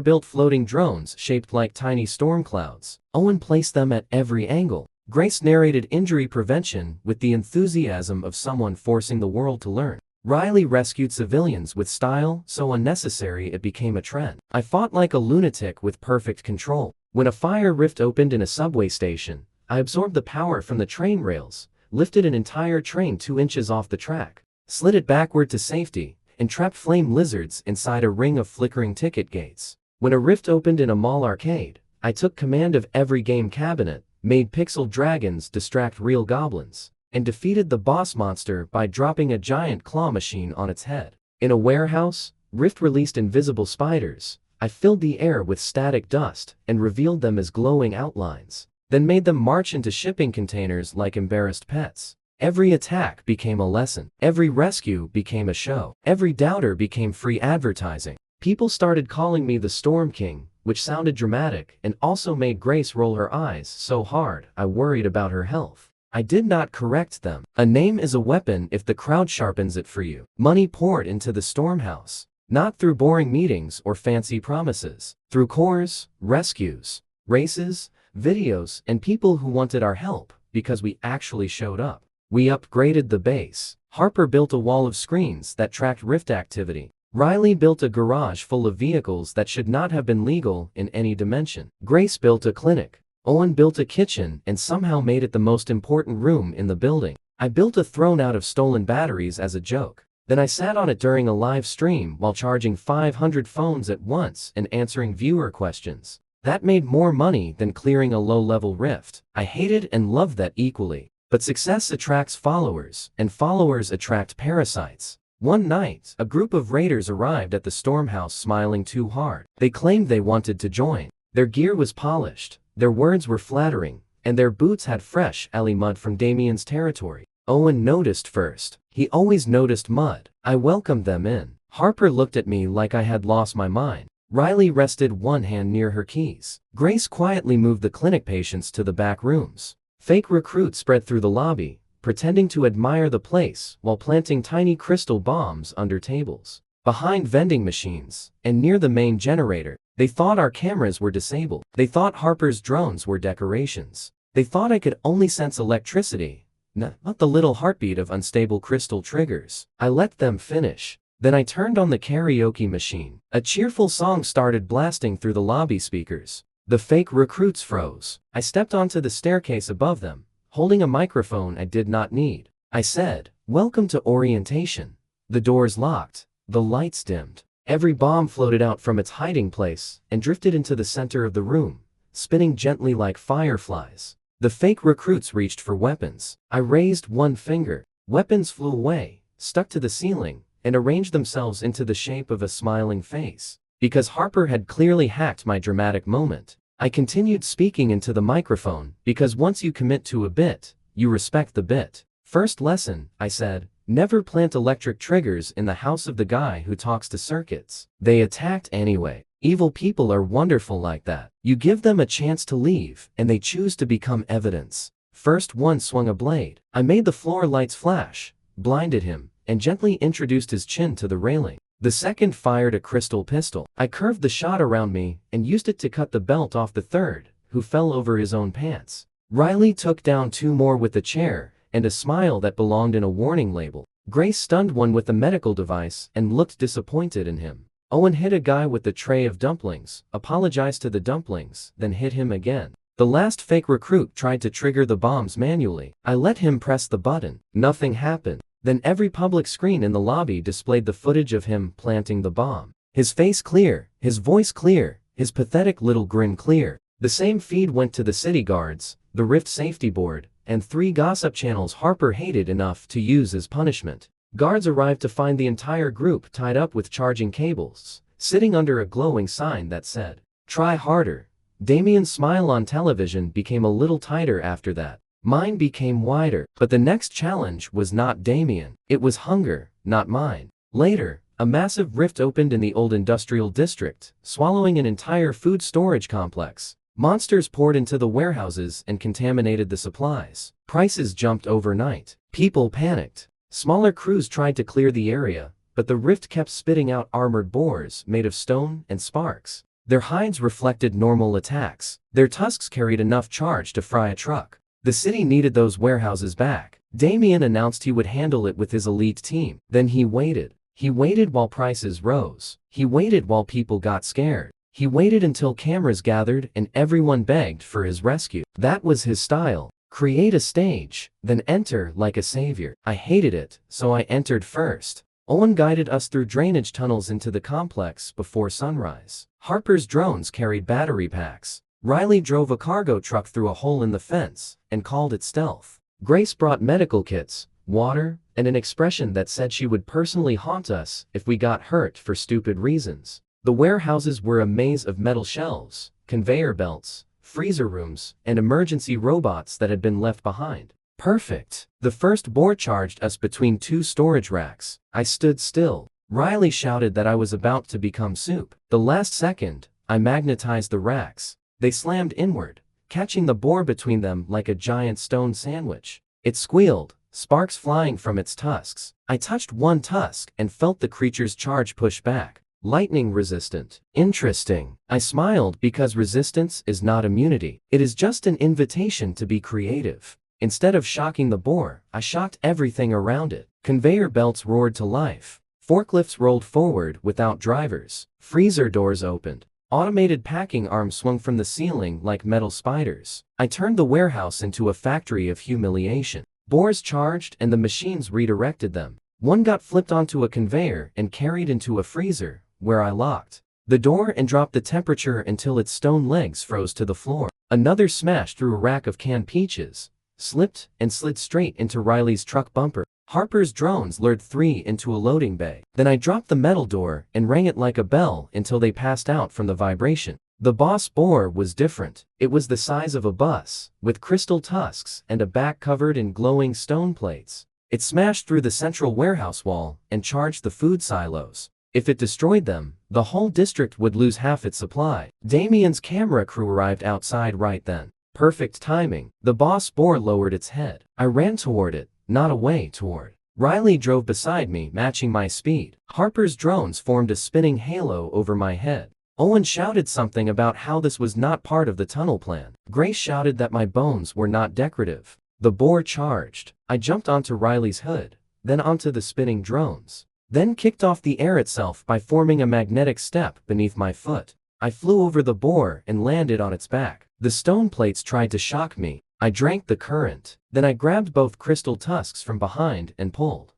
built floating drones shaped like tiny storm clouds. Owen placed them at every angle. Grace narrated injury prevention with the enthusiasm of someone forcing the world to learn. Riley rescued civilians with style so unnecessary it became a trend. I fought like a lunatic with perfect control. When a fire rift opened in a subway station, I absorbed the power from the train rails, lifted an entire train 2 inches off the track, slid it backward to safety, and trapped flame lizards inside a ring of flickering ticket gates. When a rift opened in a mall arcade, I took command of every game cabinet, made pixel dragons distract real goblins, and defeated the boss monster by dropping a giant claw machine on its head. In a warehouse, Rift released invisible spiders. I filled the air with static dust and revealed them as glowing outlines, then made them march into shipping containers like embarrassed pets. Every attack became a lesson. Every rescue became a show. Every doubter became free advertising. People started calling me the Storm King, which sounded dramatic and also made Grace roll her eyes so hard I worried about her health. I did not correct them. A name is a weapon if the crowd sharpens it for you. Money poured into the Stormhouse, not through boring meetings or fancy promises, through cores, rescues, races, videos, and people who wanted our help because we actually showed up. We upgraded the base. Harper built a wall of screens that tracked rift activity. Riley built a garage full of vehicles that should not have been legal in any dimension. Grace built a clinic. Owen built a kitchen and somehow made it the most important room in the building. I built a throne out of stolen batteries as a joke. Then I sat on it during a live stream while charging 500 phones at once and answering viewer questions. That made more money than clearing a low-level rift. I hated and loved that equally. But success attracts followers, and followers attract parasites. One night, a group of raiders arrived at the Stormhouse smiling too hard. They claimed they wanted to join. Their gear was polished, their words were flattering, and their boots had fresh alley mud from Damien's territory. Owen noticed first. He always noticed mud. I welcomed them in. Harper looked at me like I had lost my mind. Riley rested one hand near her keys. Grace quietly moved the clinic patients to the back rooms. Fake recruits spread through the lobby, pretending to admire the place while planting tiny crystal bombs under tables, behind vending machines, and near the main generator. They thought our cameras were disabled. They thought Harper's drones were decorations. They thought I could only sense electricity, not the little heartbeat of unstable crystal triggers. I let them finish. Then I turned on the karaoke machine. A cheerful song started blasting through the lobby speakers. The fake recruits froze. I stepped onto the staircase above them, holding a microphone I did not need. I said, "Welcome to orientation." The doors locked. The lights dimmed. Every bomb floated out from its hiding place and drifted into the center of the room, spinning gently like fireflies. The fake recruits reached for weapons. I raised one finger. Weapons flew away, stuck to the ceiling, and arranged themselves into the shape of a smiling face. Because Harper had clearly hacked my dramatic moment, I continued speaking into the microphone, because once you commit to a bit, you respect the bit. First lesson, I said, never plant electric triggers in the house of the guy who talks to circuits. They attacked anyway. Evil people are wonderful like that. You give them a chance to leave, and they choose to become evidence. First one swung a blade. I made the floor lights flash, blinded him, and gently introduced his chin to the railing. The second fired a crystal pistol. I curved the shot around me and used it to cut the belt off the third, who fell over his own pants. Riley took down two more with a chair and a smile that belonged in a warning label. Grace stunned one with a medical device and looked disappointed in him. Owen hit a guy with the tray of dumplings, apologized to the dumplings, then hit him again. The last fake recruit tried to trigger the bombs manually. I let him press the button. Nothing happened. Then every public screen in the lobby displayed the footage of him planting the bomb. His face clear, his voice clear, his pathetic little grin clear. The same feed went to the city guards, the Rift Safety Board, and 3 gossip channels Harper hated enough to use as punishment. Guards arrived to find the entire group tied up with charging cables, sitting under a glowing sign that said, "Try harder." Damien's smile on television became a little tighter after that. Mine became wider, but the next challenge was not Damien. It was hunger, not mine. Later, a massive rift opened in the old industrial district, swallowing an entire food storage complex. Monsters poured into the warehouses and contaminated the supplies. Prices jumped overnight. People panicked. Smaller crews tried to clear the area, but the rift kept spitting out armored boars made of stone and sparks. Their hides reflected normal attacks. Their tusks carried enough charge to fry a truck. The city needed those warehouses back. Damien announced he would handle it with his elite team. Then he waited. He waited while prices rose. He waited while people got scared. He waited until cameras gathered and everyone begged for his rescue. That was his style. Create a stage, then enter like a savior. I hated it, so I entered first. Owen guided us through drainage tunnels into the complex before sunrise. Harper's drones carried battery packs. Riley drove a cargo truck through a hole in the fence and called it stealth. Grace brought medical kits, water, and an expression that said she would personally haunt us if we got hurt for stupid reasons. The warehouses were a maze of metal shelves, conveyor belts, freezer rooms, and emergency robots that had been left behind. Perfect. The first boar charged us between 2 storage racks. I stood still. Riley shouted that I was about to become soup. The last second, I magnetized the racks. They slammed inward, catching the boar between them like a giant stone sandwich. It squealed, sparks flying from its tusks. I touched one tusk and felt the creature's charge push back. Lightning resistant. Interesting. I smiled because resistance is not immunity. It is just an invitation to be creative. Instead of shocking the boar, I shocked everything around it. Conveyor belts roared to life. Forklifts rolled forward without drivers. Freezer doors opened. Automated packing arms swung from the ceiling like metal spiders. I turned the warehouse into a factory of humiliation. Bores charged and the machines redirected them. One got flipped onto a conveyor and carried into a freezer, where I locked the door and dropped the temperature until its stone legs froze to the floor. Another smashed through a rack of canned peaches, slipped and slid straight into Riley's truck bumper. Harper's drones lured 3 into a loading bay. Then I dropped the metal door and rang it like a bell until they passed out from the vibration. The boss boar was different. It was the size of a bus, with crystal tusks and a back covered in glowing stone plates. It smashed through the central warehouse wall and charged the food silos. If it destroyed them, the whole district would lose half its supply. Damien's camera crew arrived outside right then. Perfect timing. The boss boar lowered its head. I ran toward it, not away toward. Riley drove beside me, matching my speed. Harper's drones formed a spinning halo over my head. Owen shouted something about how this was not part of the tunnel plan. Grace shouted that my bones were not decorative. The boar charged. I jumped onto Riley's hood, then onto the spinning drones, then kicked off the air itself by forming a magnetic step beneath my foot. I flew over the boar and landed on its back. The stone plates tried to shock me. I drank the current. Then I grabbed both crystal tusks from behind and pulled.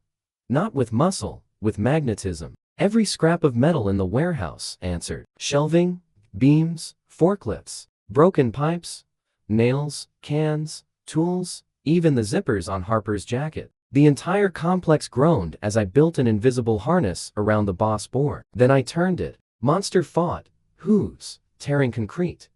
Not with muscle, with magnetism. Every scrap of metal in the warehouse answered. Shelving, beams, forklifts, broken pipes, nails, cans, tools, even the zippers on Harper's jacket. The entire complex groaned as I built an invisible harness around the boss boar. Then I turned it. Monster fought, hooves, tearing concrete.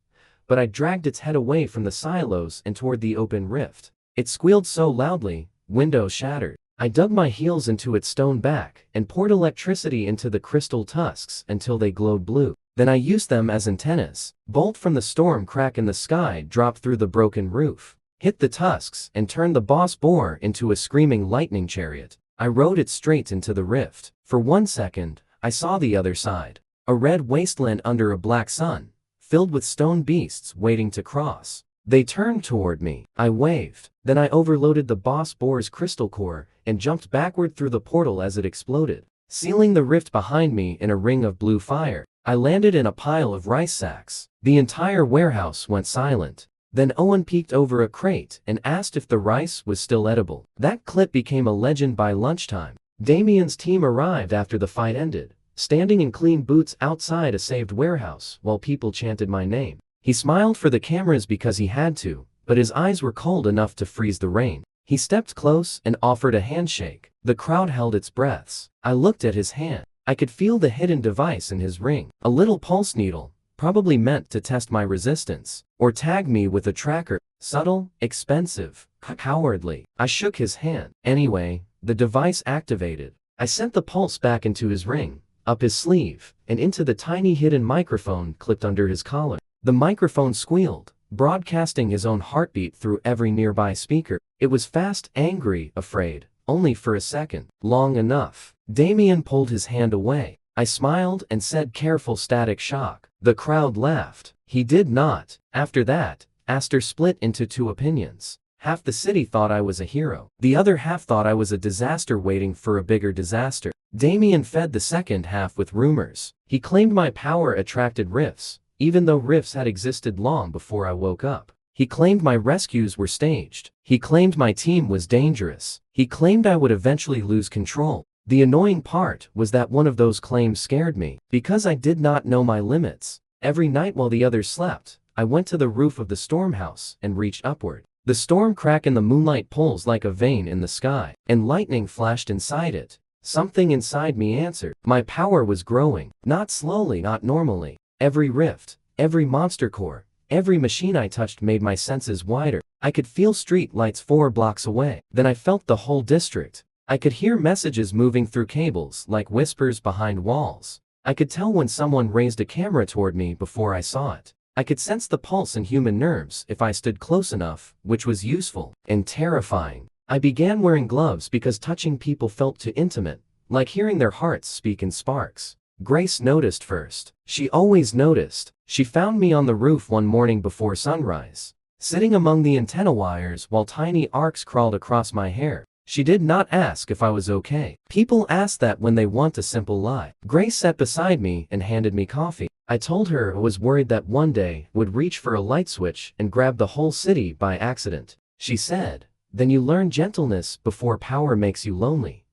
But I dragged its head away from the silos and toward the open rift. It squealed so loudly, windows shattered. I dug my heels into its stone back and poured electricity into the crystal tusks until they glowed blue. Then I used them as antennas. Bolt from the storm crack in the sky dropped through the broken roof, hit the tusks, and turned the boss boar into a screaming lightning chariot. I rode it straight into the rift. For 1 second, I saw the other side. A red wasteland under a black sun, filled with stone beasts waiting to cross. They turned toward me. I waved. Then I overloaded the boss boar's crystal core and jumped backward through the portal as it exploded, sealing the rift behind me in a ring of blue fire. I landed in a pile of rice sacks. The entire warehouse went silent. Then Owen peeked over a crate and asked if the rice was still edible. That clip became a legend by lunchtime. Damien's team arrived after the fight ended, standing in clean boots outside a saved warehouse while people chanted my name. He smiled for the cameras because he had to, but his eyes were cold enough to freeze the rain. He stepped close and offered a handshake. The crowd held its breaths. I looked at his hand. I could feel the hidden device in his ring. A little pulse needle, probably meant to test my resistance, or tag me with a tracker. Subtle, expensive, cowardly. I shook his hand. Anyway, the device activated. I sent the pulse back into his ring, up his sleeve, and into the tiny hidden microphone clipped under his collar. The microphone squealed, broadcasting his own heartbeat through every nearby speaker. It was fast, angry, afraid, only for a second. Long enough. Damien pulled his hand away. I smiled and said, "Careful, Static Shock." The crowd laughed. He did not. After that, Aster split into 2 opinions. Half the city thought I was a hero. The other half thought I was a disaster waiting for a bigger disaster. Damien fed the second half with rumors. He claimed my power attracted rifts, even though rifts had existed long before I woke up. He claimed my rescues were staged. He claimed my team was dangerous. He claimed I would eventually lose control. The annoying part was that one of those claims scared me, because I did not know my limits. Every night while the others slept, I went to the roof of the storm house and reached upward. The storm crack in the moonlight pulls like a vein in the sky, and lightning flashed inside it. Something inside me answered. My power was growing, not slowly, not normally. Every rift, every monster core, every machine I touched made my senses wider. I could feel street lights 4 blocks away. Then I felt the whole district. I could hear messages moving through cables like whispers behind walls. I could tell when someone raised a camera toward me before I saw it. I could sense the pulse in human nerves if I stood close enough, which was useful and terrifying. I began wearing gloves because touching people felt too intimate, like hearing their hearts speak in sparks. Grace noticed first. She always noticed. She found me on the roof one morning before sunrise, sitting among the antenna wires while tiny arcs crawled across my hair. She did not ask if I was okay. People ask that when they want a simple lie. Grace sat beside me and handed me coffee. I told her I was worried that one day I would reach for a light switch and grab the whole city by accident. She said, "Then you learn gentleness before power makes you lonely."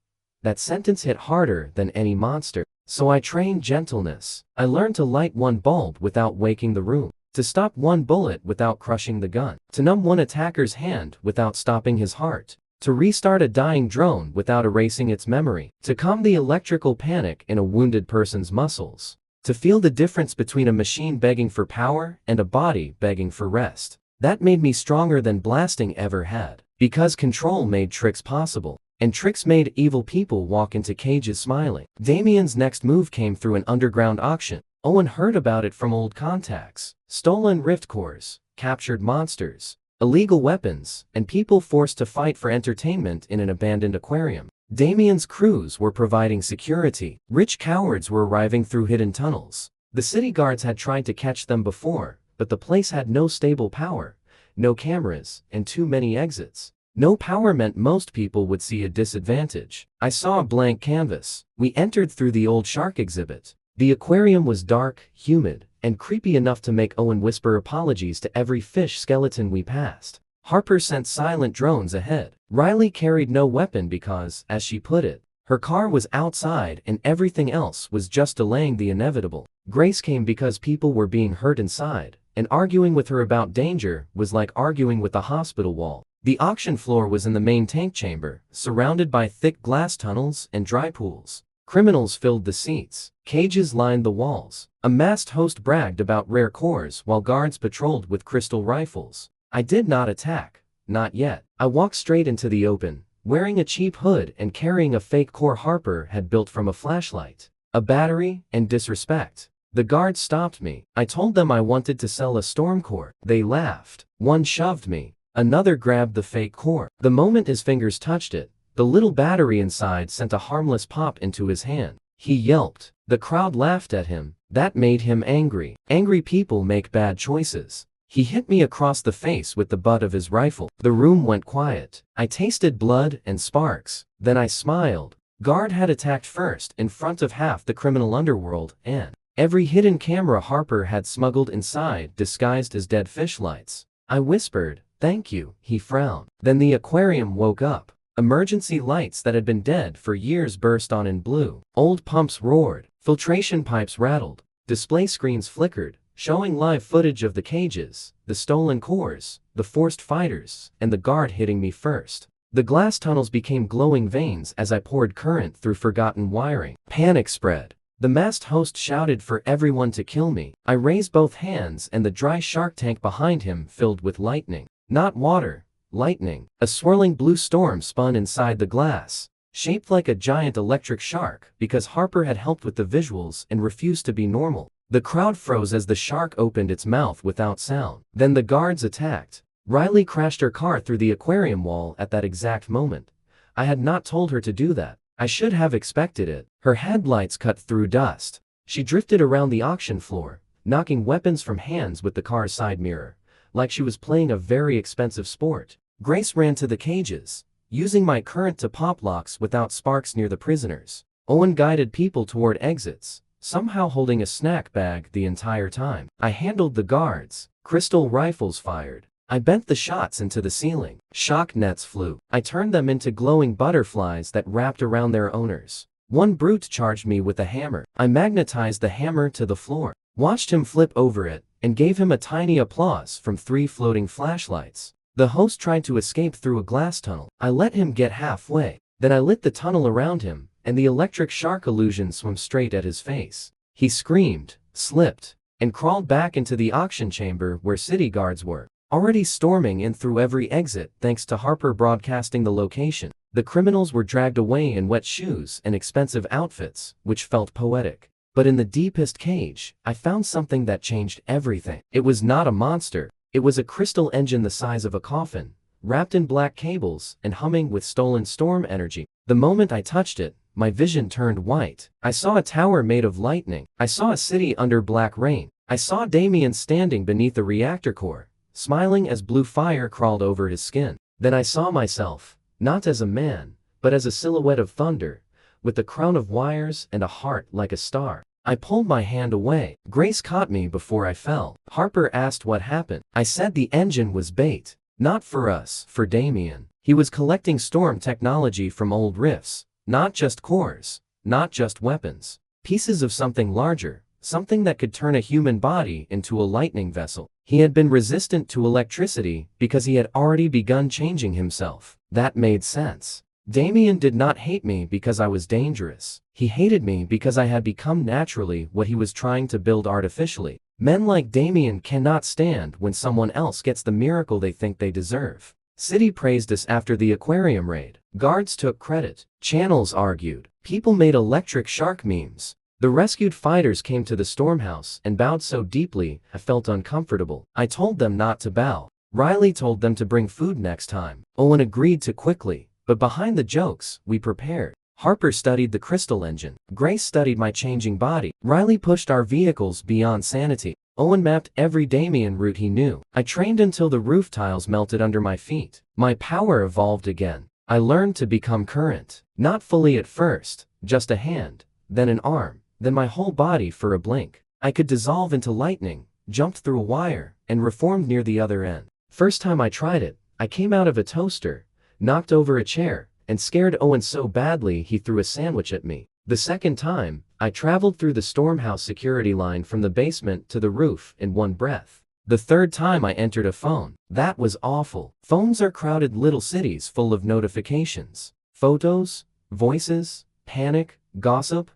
That sentence hit harder than any monster. So I trained gentleness. I learned to light one bulb without waking the room, to stop one bullet without crushing the gun, to numb one attacker's hand without stopping his heart, to restart a dying drone without erasing its memory, to calm the electrical panic in a wounded person's muscles, to feel the difference between a machine begging for power and a body begging for rest. That made me stronger than blasting ever had, because control made tricks possible. And tricks made evil people walk into cages smiling. Damien's next move came through an underground auction. Owen heard about it from old contacts. Stolen rift cores, captured monsters, illegal weapons, and people forced to fight for entertainment in an abandoned aquarium. Damien's crews were providing security. Rich cowards were arriving through hidden tunnels. The city guards had tried to catch them before, but the place had no stable power, no cameras, and too many exits. No power meant most people would see a disadvantage. I saw a blank canvas. We entered through the old shark exhibit. The aquarium was dark, humid, and creepy enough to make Owen whisper apologies to every fish skeleton we passed. Harper sent silent drones ahead. Riley carried no weapon because, as she put it, her car was outside and everything else was just delaying the inevitable. Grace came because people were being hurt inside, and arguing with her about danger was like arguing with a hospital wall. The auction floor was in the main tank chamber, surrounded by thick glass tunnels and dry pools. Criminals filled the seats. Cages lined the walls. A masked host bragged about rare cores while guards patrolled with crystal rifles. I did not attack. Not yet. I walked straight into the open, wearing a cheap hood and carrying a fake core Harper had built from a flashlight, a battery, and disrespect. The guards stopped me. I told them I wanted to sell a storm core. They laughed. One shoved me. Another grabbed the fake core. The moment his fingers touched it, the little battery inside sent a harmless pop into his hand. He yelped. The crowd laughed at him. That made him angry. Angry people make bad choices. He hit me across the face with the butt of his rifle. The room went quiet. I tasted blood and sparks. Then I smiled. Guard had attacked first in front of half the criminal underworld, and every hidden camera Harper had smuggled inside disguised as dead fish lights. I whispered, "Thank you." He frowned. Then the aquarium woke up. Emergency lights that had been dead for years burst on in blue. Old pumps roared. Filtration pipes rattled. Display screens flickered, showing live footage of the cages, the stolen cores, the forced fighters, and the guard hitting me first. The glass tunnels became glowing veins as I poured current through forgotten wiring. Panic spread. The masked host shouted for everyone to kill me. I raised both hands and the dry shark tank behind him filled with lightning. Not water, lightning. A swirling blue storm spun inside the glass, shaped like a giant electric shark because Harper had helped with the visuals and refused to be normal. The crowd froze as the shark opened its mouth without sound. Then the guards attacked. Riley crashed her car through the aquarium wall at that exact moment. I had not told her to do that. I should have expected it. Her headlights cut through dust. She drifted around the auction floor, knocking weapons from hands with the car's side mirror, like she was playing a very expensive sport. Grace ran to the cages, using my current to pop locks without sparks near the prisoners. Owen guided people toward exits, somehow holding a snack bag the entire time. I handled the guards. Crystal rifles fired. I bent the shots into the ceiling. Shock nets flew. I turned them into glowing butterflies that wrapped around their owners. One brute charged me with a hammer. I magnetized the hammer to the floor, watched him flip over it, and gave him a tiny applause from 3 floating flashlights. The host tried to escape through a glass tunnel. I let him get halfway. Then I lit the tunnel around him, and the electric shark illusion swam straight at his face. He screamed, slipped, and crawled back into the auction chamber where city guards were already storming in through every exit thanks to Harper broadcasting the location. The criminals were dragged away in wet shoes and expensive outfits, which felt poetic. But in the deepest cage, I found something that changed everything. It was not a monster. It was a crystal engine the size of a coffin, wrapped in black cables and humming with stolen storm energy. The moment I touched it, my vision turned white. I saw a tower made of lightning. I saw a city under black rain. I saw Damien standing beneath a reactor core, smiling as blue fire crawled over his skin. Then I saw myself, not as a man, but as a silhouette of thunder, with a crown of wires and a heart like a star. I pulled my hand away. Grace caught me before I fell. Harper asked what happened. I said the engine was bait. Not for us, for Damien. He was collecting storm technology from old rifts. Not just cores. Not just weapons. Pieces of something larger. Something that could turn a human body into a lightning vessel. He had been resistant to electricity because he had already begun changing himself. That made sense. Damien did not hate me because I was dangerous. He hated me because I had become naturally what he was trying to build artificially. Men like Damien cannot stand when someone else gets the miracle they think they deserve. City praised us after the aquarium raid. Guards took credit. Channels argued. People made electric shark memes. The rescued fighters came to the stormhouse and bowed so deeply I felt uncomfortable. I told them not to bow. Riley told them to bring food next time. Owen agreed to quickly. But behind the jokes, we prepared. Harper studied the crystal engine. Grace studied my changing body. Riley pushed our vehicles beyond sanity. Owen mapped every Damien route he knew. I trained until the roof tiles melted under my feet. My power evolved again. I learned to become current. Not fully at first, just a hand, then an arm, then my whole body for a blink. I could dissolve into lightning, jumped through a wire, and reformed near the other end. First time I tried it, I came out of a toaster, knocked over a chair, and scared Owen so badly he threw a sandwich at me. The second time, I traveled through the stormhouse security line from the basement to the roof in one breath. The third time I entered a phone. That was awful. Phones are crowded little cities full of notifications. Photos, voices, panic, gossip,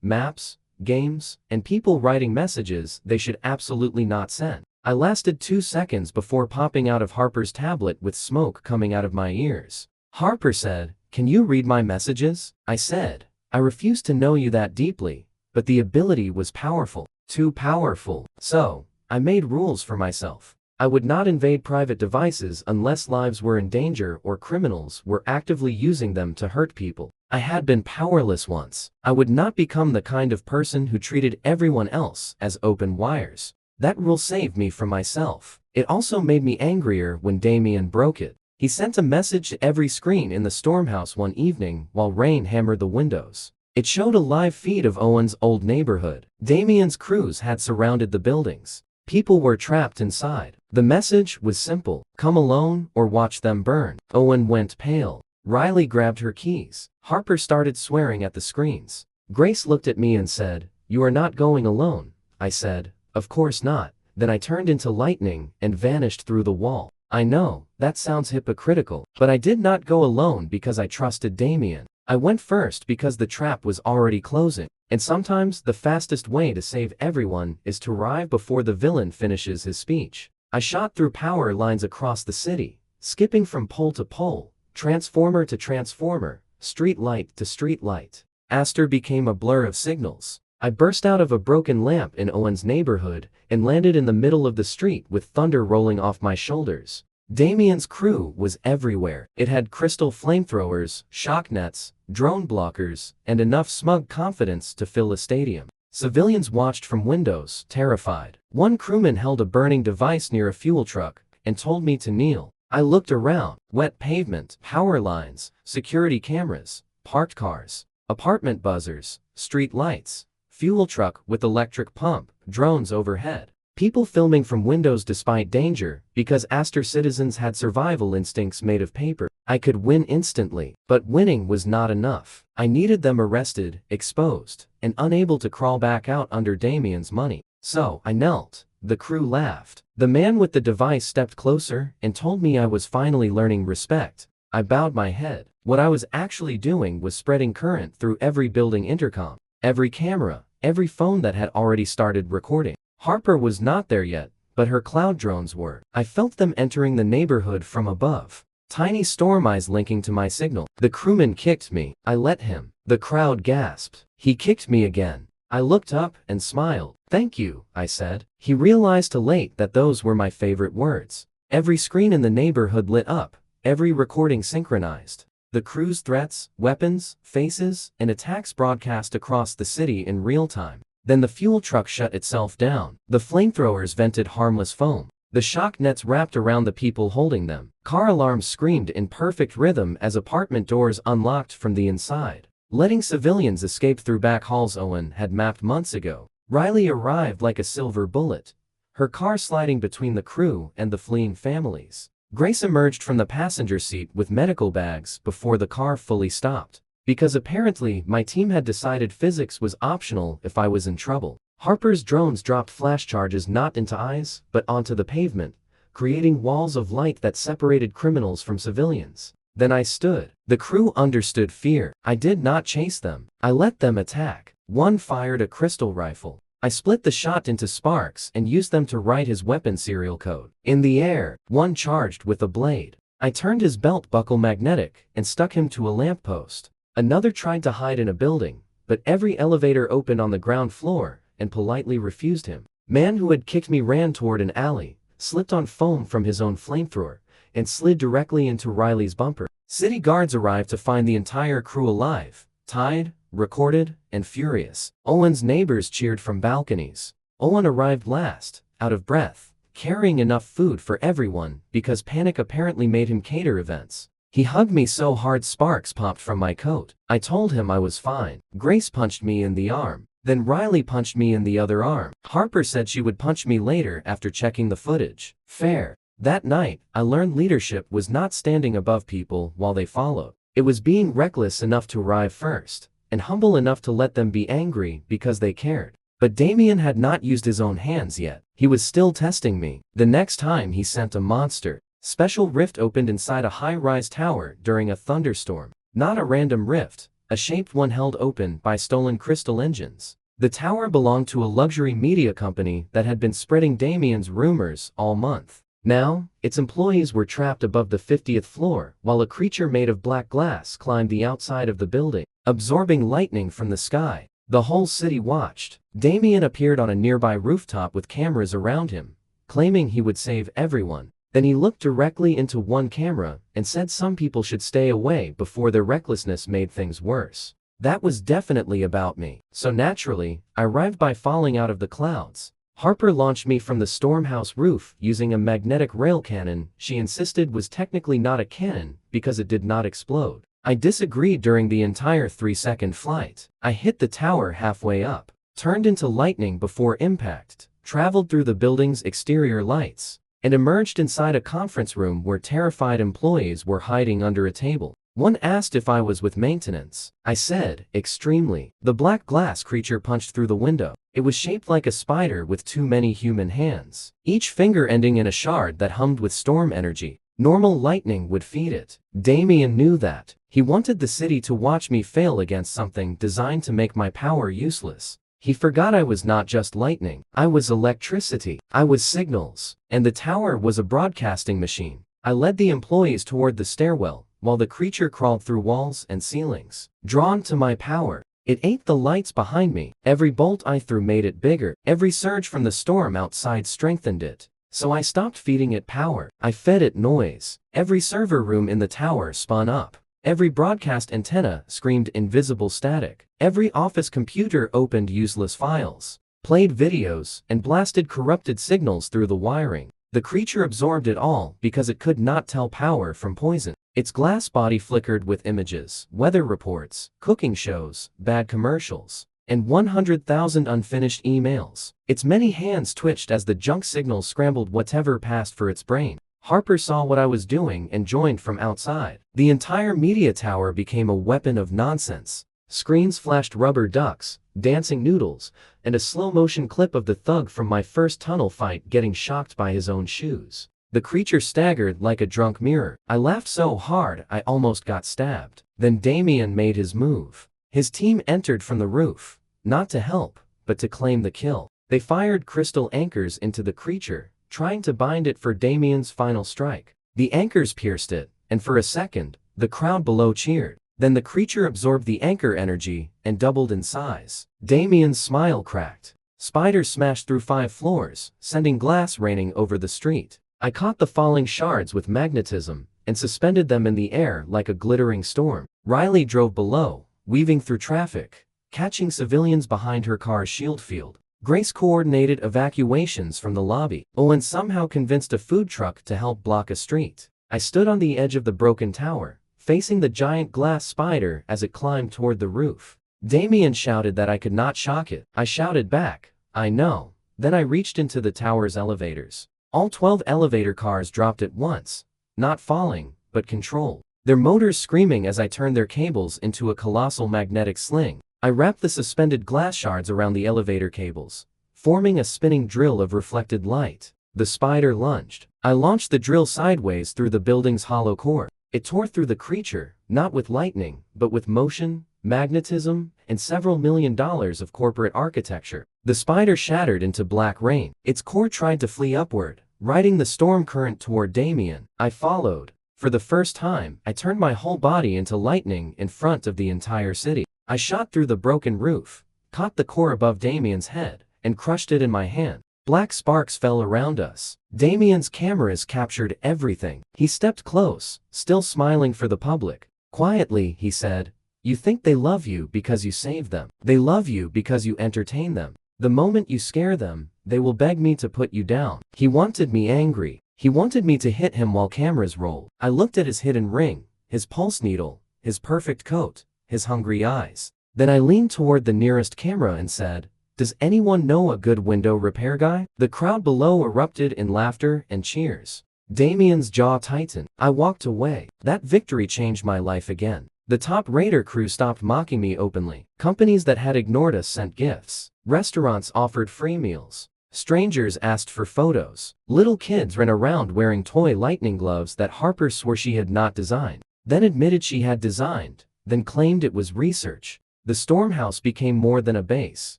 maps, games, and people writing messages they should absolutely not send. I lasted 2 seconds before popping out of Harper's tablet with smoke coming out of my ears. Harper said, "Can you read my messages?" I said, "I refuse to know you that deeply," but the ability was powerful. Too powerful. So, I made rules for myself. I would not invade private devices unless lives were in danger or criminals were actively using them to hurt people. I had been powerless once. I would not become the kind of person who treated everyone else as open wires. That rule saved me from myself. It also made me angrier when Damien broke it. He sent a message to every screen in the stormhouse one evening while rain hammered the windows. It showed a live feed of Owen's old neighborhood. Damien's crews had surrounded the buildings. People were trapped inside. The message was simple: come alone or watch them burn. Owen went pale. Riley grabbed her keys. Harper started swearing at the screens. Grace looked at me and said, "You are not going alone." I said, "Of course not." Then I turned into lightning and vanished through the wall. I know, that sounds hypocritical, but I did not go alone because I trusted Damien. I went first because the trap was already closing. And sometimes the fastest way to save everyone is to arrive before the villain finishes his speech. I shot through power lines across the city, skipping from pole to pole, transformer to transformer, street light to street light. Astor became a blur of signals. I burst out of a broken lamp in Owen's neighborhood and landed in the middle of the street with thunder rolling off my shoulders. Damien's crew was everywhere. It had crystal flamethrowers, shock nets, drone blockers, and enough smug confidence to fill a stadium. Civilians watched from windows, terrified. One crewman held a burning device near a fuel truck and told me to kneel. I looked around. Wet pavement, power lines, security cameras, parked cars, apartment buzzers, street lights, fuel truck with electric pump, drones overhead. People filming from windows despite danger, because Astor citizens had survival instincts made of paper. I could win instantly, but winning was not enough. I needed them arrested, exposed, and unable to crawl back out under Damien's money. So, I knelt. The crew laughed. The man with the device stepped closer and told me I was finally learning respect. I bowed my head. What I was actually doing was spreading current through every building intercom, every camera, every phone that had already started recording. Harper was not there yet, but her cloud drones were. I felt them entering the neighborhood from above. Tiny storm eyes linking to my signal. The crewman kicked me. I let him. The crowd gasped. He kicked me again. I looked up and smiled. "Thank you," I said. He realized too late that those were my favorite words. Every screen in the neighborhood lit up, every recording synchronized. The crew's threats, weapons, faces, and attacks broadcast across the city in real time. Then the fuel truck shut itself down. The flamethrowers vented harmless foam. The shock nets wrapped around the people holding them. Car alarms screamed in perfect rhythm as apartment doors unlocked from the inside, letting civilians escape through back halls Owen had mapped months ago. Riley arrived like a silver bullet, her car sliding between the crew and the fleeing families. Grace emerged from the passenger seat with medical bags before the car fully stopped, because apparently my team had decided physics was optional if I was in trouble. Harper's drones dropped flash charges not into eyes, but onto the pavement, creating walls of light that separated criminals from civilians. Then I stood. The crew understood fear. I did not chase them. I let them attack. One fired a crystal rifle. I split the shot into sparks and used them to write his weapon serial code. In the air, one charged with a blade. I turned his belt buckle magnetic and stuck him to a lamppost. Another tried to hide in a building, but every elevator opened on the ground floor and politely refused him. Man who had kicked me ran toward an alley, slipped on foam from his own flamethrower, and slid directly into Riley's bumper. City guards arrived to find the entire crew alive, tied, recorded, and furious. Owen's neighbors cheered from balconies. Owen arrived last, out of breath, carrying enough food for everyone because panic apparently made him cater events. He hugged me so hard sparks popped from my coat. I told him I was fine. Grace punched me in the arm. Then Riley punched me in the other arm. Harper said she would punch me later after checking the footage. Fair. That night, I learned leadership was not standing above people while they followed. It was being reckless enough to arrive first, and humble enough to let them be angry because they cared. But Damien had not used his own hands yet. He was still testing me. The next time he sent a monster. Special rift opened inside a high-rise tower during a thunderstorm. Not a random rift, a shaped one held open by stolen crystal engines. The tower belonged to a luxury media company that had been spreading Damien's rumors all month. Now, its employees were trapped above the 50th floor, while a creature made of black glass climbed the outside of the building, absorbing lightning from the sky. The whole city watched. Damien appeared on a nearby rooftop with cameras around him, claiming he would save everyone. Then he looked directly into one camera and said some people should stay away before their recklessness made things worse. That was definitely about me. So naturally, I arrived by falling out of the clouds. Harper launched me from the Stormhouse roof using a magnetic rail cannon she insisted was technically not a cannon because it did not explode. I disagreed during the entire 3-second flight. I hit the tower halfway up, turned into lightning before impact, traveled through the building's exterior lights, and emerged inside a conference room where terrified employees were hiding under a table. One asked if I was with maintenance. I said, extremely. The black glass creature punched through the window. It was shaped like a spider with too many human hands, each finger ending in a shard that hummed with storm energy. Normal lightning would feed it. Damien knew that. He wanted the city to watch me fail against something designed to make my power useless. He forgot I was not just lightning. I was electricity. I was signals. And the tower was a broadcasting machine. I led the employees toward the stairwell, while the creature crawled through walls and ceilings. Drawn to my power, it ate the lights behind me. Every bolt I threw made it bigger. Every surge from the storm outside strengthened it. So I stopped feeding it power. I fed it noise. Every server room in the tower spun up. Every broadcast antenna screamed invisible static. Every office computer opened useless files, played videos, and blasted corrupted signals through the wiring. The creature absorbed it all because it could not tell power from poison. Its glass body flickered with images, weather reports, cooking shows, bad commercials, and 100,000 unfinished emails. Its many hands twitched as the junk signal scrambled whatever passed for its brain. Harper saw what I was doing and joined from outside. The entire media tower became a weapon of nonsense. Screens flashed rubber ducks, dancing noodles, and a slow-motion clip of the thug from my first tunnel fight getting shocked by his own shoes. The creature staggered like a drunk mirror. I laughed so hard I almost got stabbed. Then Damien made his move. His team entered from the roof, not to help, but to claim the kill. They fired crystal anchors into the creature, trying to bind it for Damien's final strike. The anchors pierced it, and for a second, the crowd below cheered. Then the creature absorbed the anchor energy and doubled in size. Damien's smile cracked. Spiders smashed through 5 floors, sending glass raining over the street. I caught the falling shards with magnetism and suspended them in the air like a glittering storm. Riley drove below, weaving through traffic, catching civilians behind her car's shield field. Grace coordinated evacuations from the lobby. Owen somehow convinced a food truck to help block a street. I stood on the edge of the broken tower, facing the giant glass spider as it climbed toward the roof. Damien shouted that I could not shock it. I shouted back, "I know." Then I reached into the tower's elevators. All 12 elevator cars dropped at once, not falling, but controlled, their motors screaming as I turned their cables into a colossal magnetic sling. I wrapped the suspended glass shards around the elevator cables, forming a spinning drill of reflected light. The spider lunged. I launched the drill sideways through the building's hollow core. It tore through the creature, not with lightning, but with motion, magnetism, and several $1 million of corporate architecture. The spider shattered into black rain. Its core tried to flee upward, riding the storm current toward Damien. I followed. For the first time, I turned my whole body into lightning in front of the entire city. I shot through the broken roof, caught the core above Damien's head, and crushed it in my hand. Black sparks fell around us. Damien's cameras captured everything. He stepped close, still smiling for the public. Quietly, he said, "You think they love you because you save them. They love you because you entertain them. The moment you scare them, they will beg me to put you down." He wanted me angry. He wanted me to hit him while cameras rolled. I looked at his hidden ring, his pulse needle, his perfect coat, his hungry eyes. Then I leaned toward the nearest camera and said, "Does anyone know a good window repair guy?" The crowd below erupted in laughter and cheers. Damien's jaw tightened. I walked away. That victory changed my life again. The top raider crew stopped mocking me openly. Companies that had ignored us sent gifts. Restaurants offered free meals. Strangers asked for photos. Little kids ran around wearing toy lightning gloves that Harper swore she had not designed, then admitted she had designed, then claimed it was research. The Stormhouse became more than a base.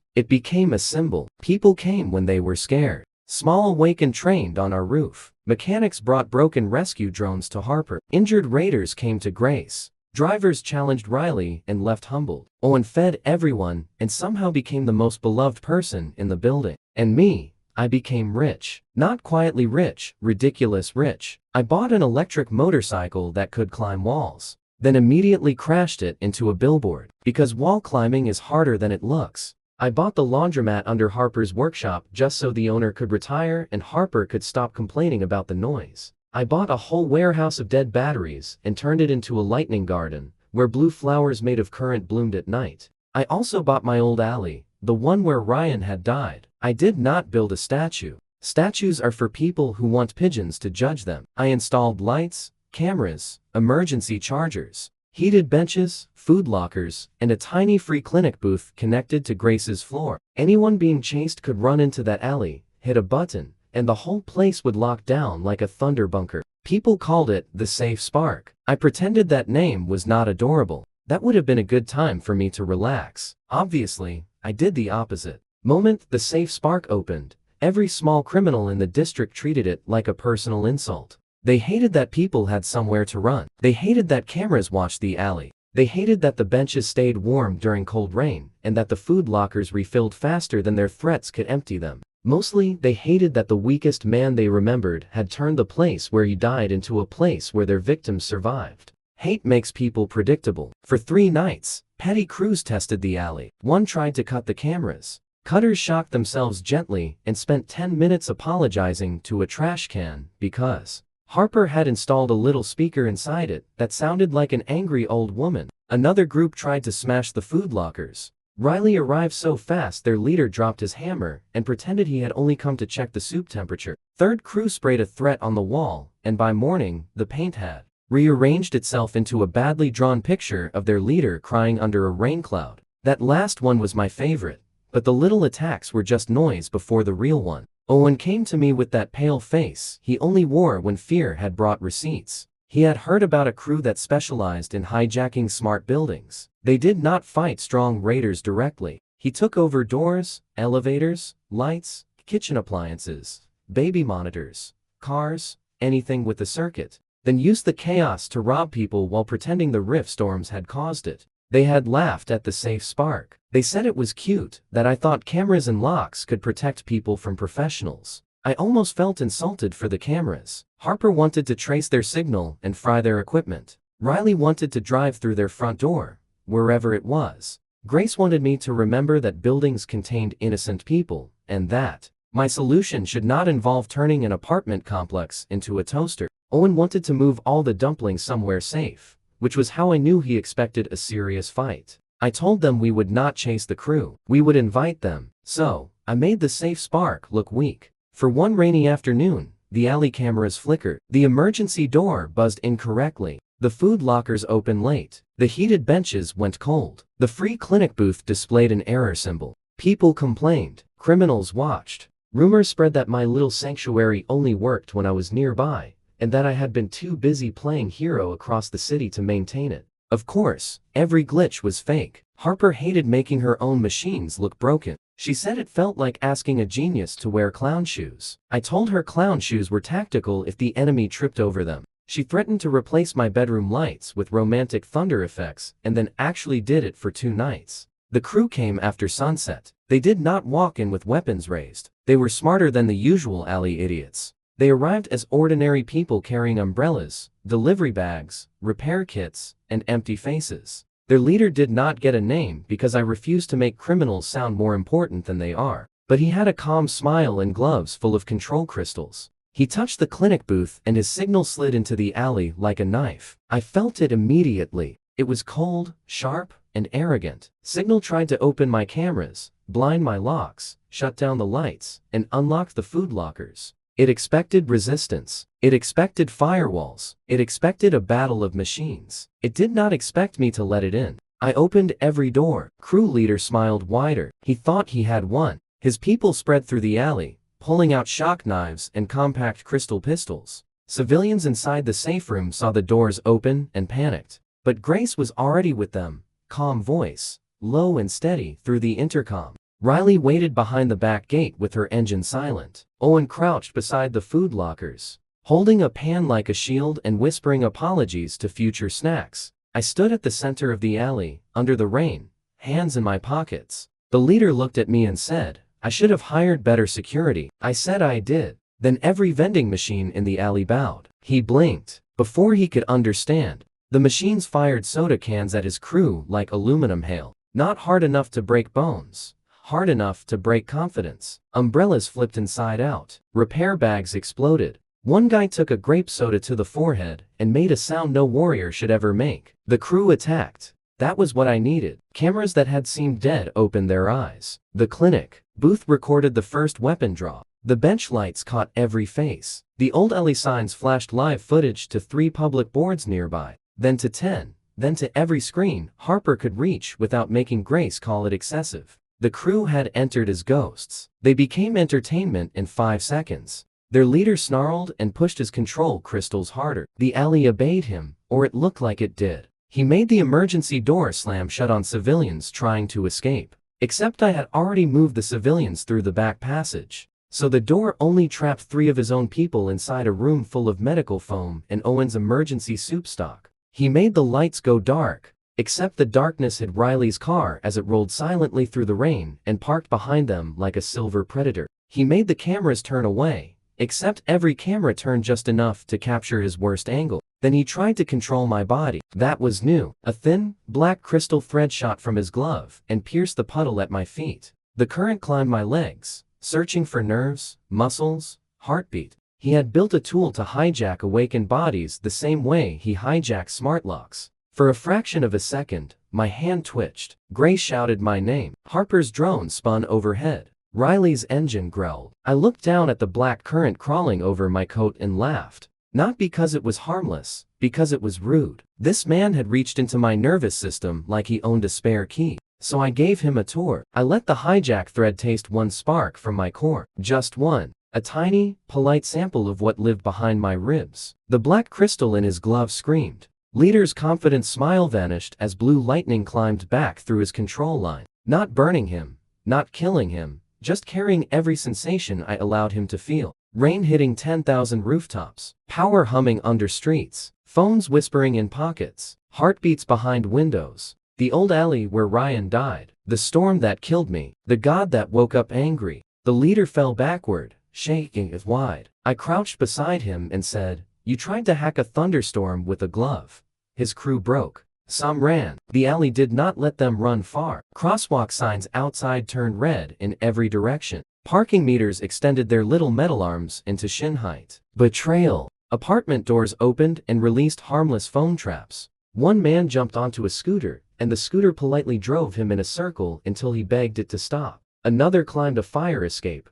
It became a symbol. People came when they were scared. Small awakened trained on our roof. Mechanics brought broken rescue drones to Harper. Injured raiders came to Grace. Drivers challenged Riley and left humbled. Owen fed everyone and somehow became the most beloved person in the building. And me, I became rich. Not quietly rich, ridiculous rich. I bought an electric motorcycle that could climb walls, then immediately crashed it into a billboard. Because wall climbing is harder than it looks. I bought the laundromat under Harper's workshop just so the owner could retire and Harper could stop complaining about the noise. I bought a whole warehouse of dead batteries and turned it into a lightning garden, where blue flowers made of current bloomed at night. I also bought my old alley, the one where Ryan had died. I did not build a statue. Statues are for people who want pigeons to judge them. I installed lights, cameras, emergency chargers, heated benches, food lockers, and a tiny free clinic booth connected to Grace's floor. Anyone being chased could run into that alley, hit a button, and the whole place would lock down like a thunder bunker. People called it the Safe Spark. I pretended that name was not adorable. That would have been a good time for me to relax. Obviously, I did the opposite. Moment the Safe Spark opened, every small criminal in the district treated it like a personal insult. They hated that people had somewhere to run. They hated that cameras watched the alley. They hated that the benches stayed warm during cold rain, and that the food lockers refilled faster than their threats could empty them. Mostly, they hated that the weakest man they remembered had turned the place where he died into a place where their victims survived. Hate makes people predictable. For 3 nights, petty crews tested the alley. One tried to cut the cameras. Cutters shocked themselves gently and spent 10 minutes apologizing to a trash can because Harper had installed a little speaker inside it that sounded like an angry old woman. Another group tried to smash the food lockers. Riley arrived so fast their leader dropped his hammer and pretended he had only come to check the soup temperature. Third crew sprayed a threat on the wall, and by morning, the paint had rearranged itself into a badly drawn picture of their leader crying under a rain cloud. That last one was my favorite, but the little attacks were just noise before the real one. Owen came to me with that pale face he only wore when fear had brought receipts. He had heard about a crew that specialized in hijacking smart buildings. They did not fight strong raiders directly. He took over doors, elevators, lights, kitchen appliances, baby monitors, cars, anything with a circuit, then used the chaos to rob people while pretending the rift storms had caused it. They had laughed at the Safe Spark. They said it was cute, that I thought cameras and locks could protect people from professionals. I almost felt insulted for the cameras. Harper wanted to trace their signal and fry their equipment. Riley wanted to drive through their front door, wherever it was. Grace wanted me to remember that buildings contained innocent people, and that my solution should not involve turning an apartment complex into a toaster. Owen wanted to move all the dumplings somewhere safe, which was how I knew he expected a serious fight. I told them we would not chase the crew, we would invite them. So, I made the safe spark look weak. For one rainy afternoon, the alley cameras flickered. The emergency door buzzed incorrectly. The food lockers opened late. The heated benches went cold. The free clinic booth displayed an error symbol. People complained. Criminals watched. Rumors spread that my little sanctuary only worked when I was nearby, and that I had been too busy playing hero across the city to maintain it. Of course, every glitch was fake. Harper hated making her own machines look broken. She said it felt like asking a genius to wear clown shoes. I told her clown shoes were tactical if the enemy tripped over them. She threatened to replace my bedroom lights with romantic thunder effects and then actually did it for 2 nights. The crew came after sunset. They did not walk in with weapons raised. They were smarter than the usual alley idiots. They arrived as ordinary people carrying umbrellas, delivery bags, repair kits, and empty faces. Their leader did not get a name because I refused to make criminals sound more important than they are. But he had a calm smile and gloves full of control crystals. He touched the clinic booth and his signal slid into the alley like a knife. I felt it immediately. It was cold, sharp, and arrogant. Signal tried to open my cameras, blind my locks, shut down the lights, and unlock the food lockers. It expected resistance. It expected firewalls. It expected a battle of machines. It did not expect me to let it in. I opened every door. Crew leader smiled wider. He thought he had won. His people spread through the alley, pulling out shock knives and compact crystal pistols. Civilians inside the safe room saw the doors open and panicked. But Grace was already with them, calm voice, low and steady through the intercom. Riley waited behind the back gate with her engine silent. Owen crouched beside the food lockers, holding a pan like a shield and whispering apologies to future snacks. I stood at the center of the alley, under the rain, hands in my pockets. The leader looked at me and said, "I should have hired better security." I said I did. Then every vending machine in the alley bowed. He blinked. Before he could understand, the machines fired soda cans at his crew like aluminum hail. Not hard enough to break bones. Hard enough to break confidence. Umbrellas flipped inside out. Repair bags exploded. One guy took a grape soda to the forehead and made a sound no warrior should ever make. The crew attacked. That was what I needed. Cameras that had seemed dead opened their eyes. The clinic booth recorded the first weapon draw. The bench lights caught every face. The old alley signs flashed live footage to 3 public boards nearby, then to 10, then to every screen Harper could reach without making Grace call it excessive. The crew had entered as ghosts. They became entertainment in 5 seconds. Their leader snarled and pushed his control crystals harder. The alley obeyed him, or it looked like it did. He made the emergency door slam shut on civilians trying to escape. Except I had already moved the civilians through the back passage. So the door only trapped 3 of his own people inside a room full of medical foam and Owen's emergency soup stock. He made the lights go dark. Except the darkness hid Riley's car as it rolled silently through the rain and parked behind them like a silver predator. He made the cameras turn away, except every camera turned just enough to capture his worst angle. Then he tried to control my body. That was new. A thin, black crystal thread shot from his glove and pierced the puddle at my feet. The current climbed my legs, searching for nerves, muscles, heartbeat. He had built a tool to hijack awakened bodies the same way he hijacked smart locks. For a fraction of a second, my hand twitched. Grace shouted my name. Harper's drone spun overhead. Riley's engine growled. I looked down at the black current crawling over my coat and laughed. Not because it was harmless, because it was rude. This man had reached into my nervous system like he owned a spare key. So I gave him a tour. I let the hijack thread taste one spark from my core. Just one. A tiny, polite sample of what lived behind my ribs. The black crystal in his glove screamed. Leader's confident smile vanished as blue lightning climbed back through his control line. Not burning him, not killing him, just carrying every sensation I allowed him to feel. Rain hitting 10,000 rooftops, power humming under streets, phones whispering in pockets, heartbeats behind windows. The old alley where Ryan died, the storm that killed me, the god that woke up angry. The leader fell backward, shaking it wide. I crouched beside him and said, "You tried to hack a thunderstorm with a glove." His crew broke. Some ran. The alley did not let them run far. Crosswalk signs outside turned red in every direction. Parking meters extended their little metal arms into shin height. Betrayal. Apartment doors opened and released harmless phone traps. One man jumped onto a scooter, and the scooter politely drove him in a circle until he begged it to stop. Another climbed a fire escape,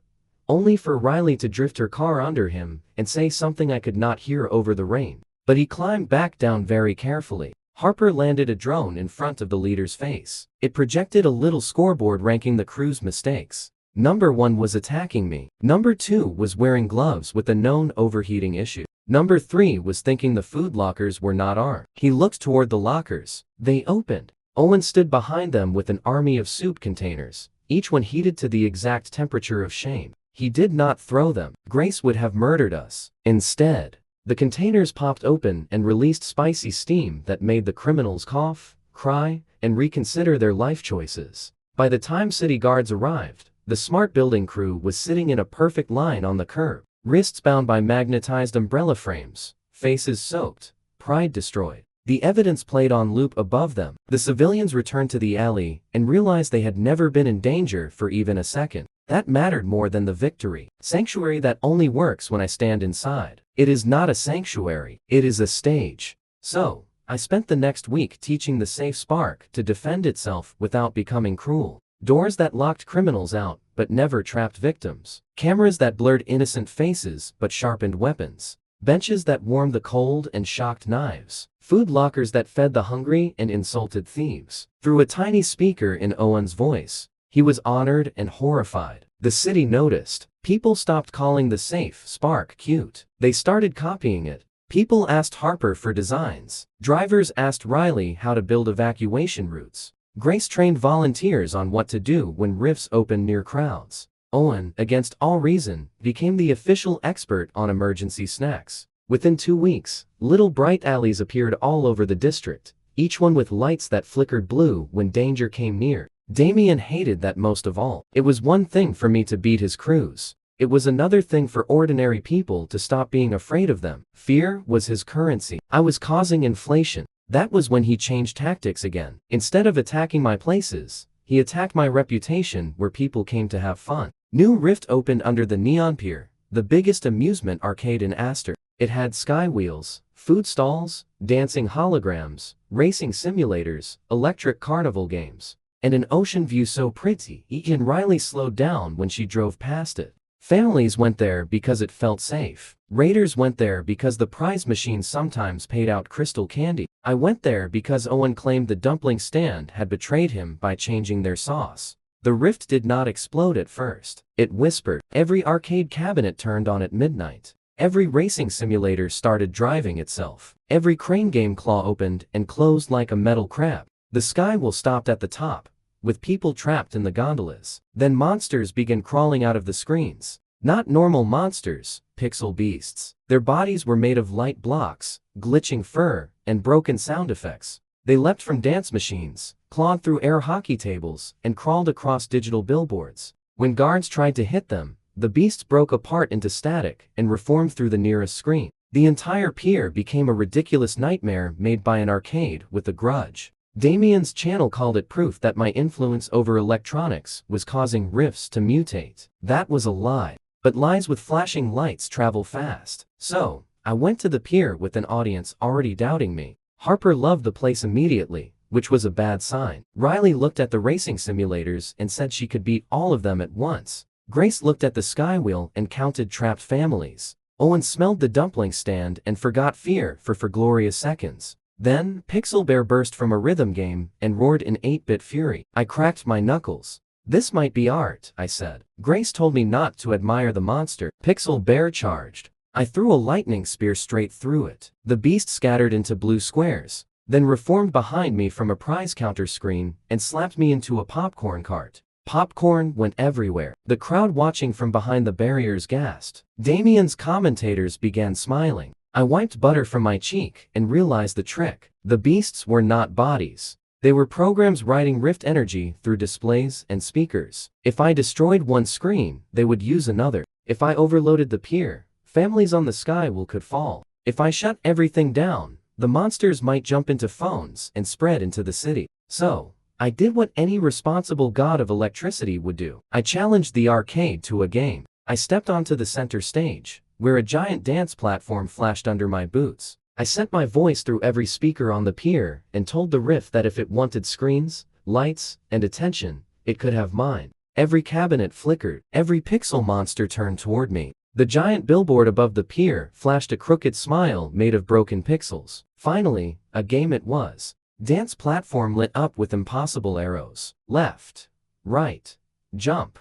only for Riley to drift her car under him and say something I could not hear over the rain. But he climbed back down very carefully. Harper landed a drone in front of the leader's face. It projected a little scoreboard ranking the crew's mistakes. Number 1 was attacking me. Number 2 was wearing gloves with a known overheating issue. Number 3 was thinking the food lockers were not armed. He looked toward the lockers. They opened. Owen stood behind them with an army of soup containers, each one heated to the exact temperature of shame. He did not throw them. Grace would have murdered us. Instead, the containers popped open and released spicy steam that made the criminals cough, cry, and reconsider their life choices. By the time city guards arrived, the smart building crew was sitting in a perfect line on the curb, wrists bound by magnetized umbrella frames, faces soaked, pride destroyed. The evidence played on loop above them. The civilians returned to the alley and realized they had never been in danger for even a second. That mattered more than the victory. Sanctuary that only works when I stand inside. It is not a sanctuary, it is a stage. So, I spent the next week teaching the safe spark to defend itself without becoming cruel. Doors that locked criminals out but never trapped victims. Cameras that blurred innocent faces but sharpened weapons. Benches that warmed the cold and shocked knives. Food lockers that fed the hungry and insulted thieves. Through a tiny speaker in Owen's voice, he was honored and horrified. The city noticed. People stopped calling the safe spark cute. They started copying it. People asked Harper for designs. Drivers asked Riley how to build evacuation routes. Grace trained volunteers on what to do when rifts opened near crowds. Owen, against all reason, became the official expert on emergency snacks. Within 2 weeks, little bright alleys appeared all over the district, each one with lights that flickered blue when danger came near. Damien hated that most of all. It was one thing for me to beat his crews. It was another thing for ordinary people to stop being afraid of them. Fear was his currency. I was causing inflation. That was when he changed tactics again. Instead of attacking my places, he attacked my reputation where people came to have fun. New Rift opened under the Neon Pier, the biggest amusement arcade in Astor. It had sky wheels, food stalls, dancing holograms, racing simulators, electric carnival games, and an ocean view so pretty, even Riley slowed down when she drove past it. Families went there because it felt safe. Raiders went there because the prize machine sometimes paid out crystal candy. I went there because Owen claimed the dumpling stand had betrayed him by changing their sauce. The rift did not explode at first. It whispered. Every arcade cabinet turned on at midnight. Every racing simulator started driving itself. Every crane game claw opened and closed like a metal crab. The sky will stopped at the top, with people trapped in the gondolas. Then monsters began crawling out of the screens. Not normal monsters, pixel beasts. Their bodies were made of light blocks, glitching fur, and broken sound effects. They leapt from dance machines, clawed through air hockey tables, and crawled across digital billboards. When guards tried to hit them, the beasts broke apart into static and reformed through the nearest screen. The entire pier became a ridiculous nightmare made by an arcade with a grudge. Damien's channel called it proof that my influence over electronics was causing rifts to mutate. That was a lie. But lies with flashing lights travel fast. So, I went to the pier with an audience already doubting me. Harper loved the place immediately, which was a bad sign. Riley looked at the racing simulators and said she could beat all of them at once. Grace looked at the skywheel and counted trapped families. Owen smelled the dumpling stand and forgot fear for glorious seconds. Then, Pixel Bear burst from a rhythm game and roared in 8-bit fury. I cracked my knuckles. This might be art, I said. Grace told me not to admire the monster. Pixel Bear charged. I threw a lightning spear straight through it. The beast scattered into blue squares, then reformed behind me from a prize counter screen and slapped me into a popcorn cart. Popcorn went everywhere. The crowd watching from behind the barriers gasped. Damien's commentators began smiling. I wiped butter from my cheek and realized the trick. The beasts were not bodies. They were programs riding rift energy through displays and speakers. If I destroyed one screen, they would use another. If I overloaded the pier, families on the skywheel could fall. If I shut everything down, The monsters might jump into phones and spread into the city. So, I did what any responsible god of electricity would do. I challenged the arcade to a game. I stepped onto the center stage, where a giant dance platform flashed under my boots. I sent my voice through every speaker on the pier and told the Rift that if it wanted screens, lights, and attention, it could have mine. Every cabinet flickered. Every pixel monster turned toward me. The giant billboard above the pier flashed a crooked smile made of broken pixels. Finally, a game it was. Dance platform lit up with impossible arrows. Left, right, jump,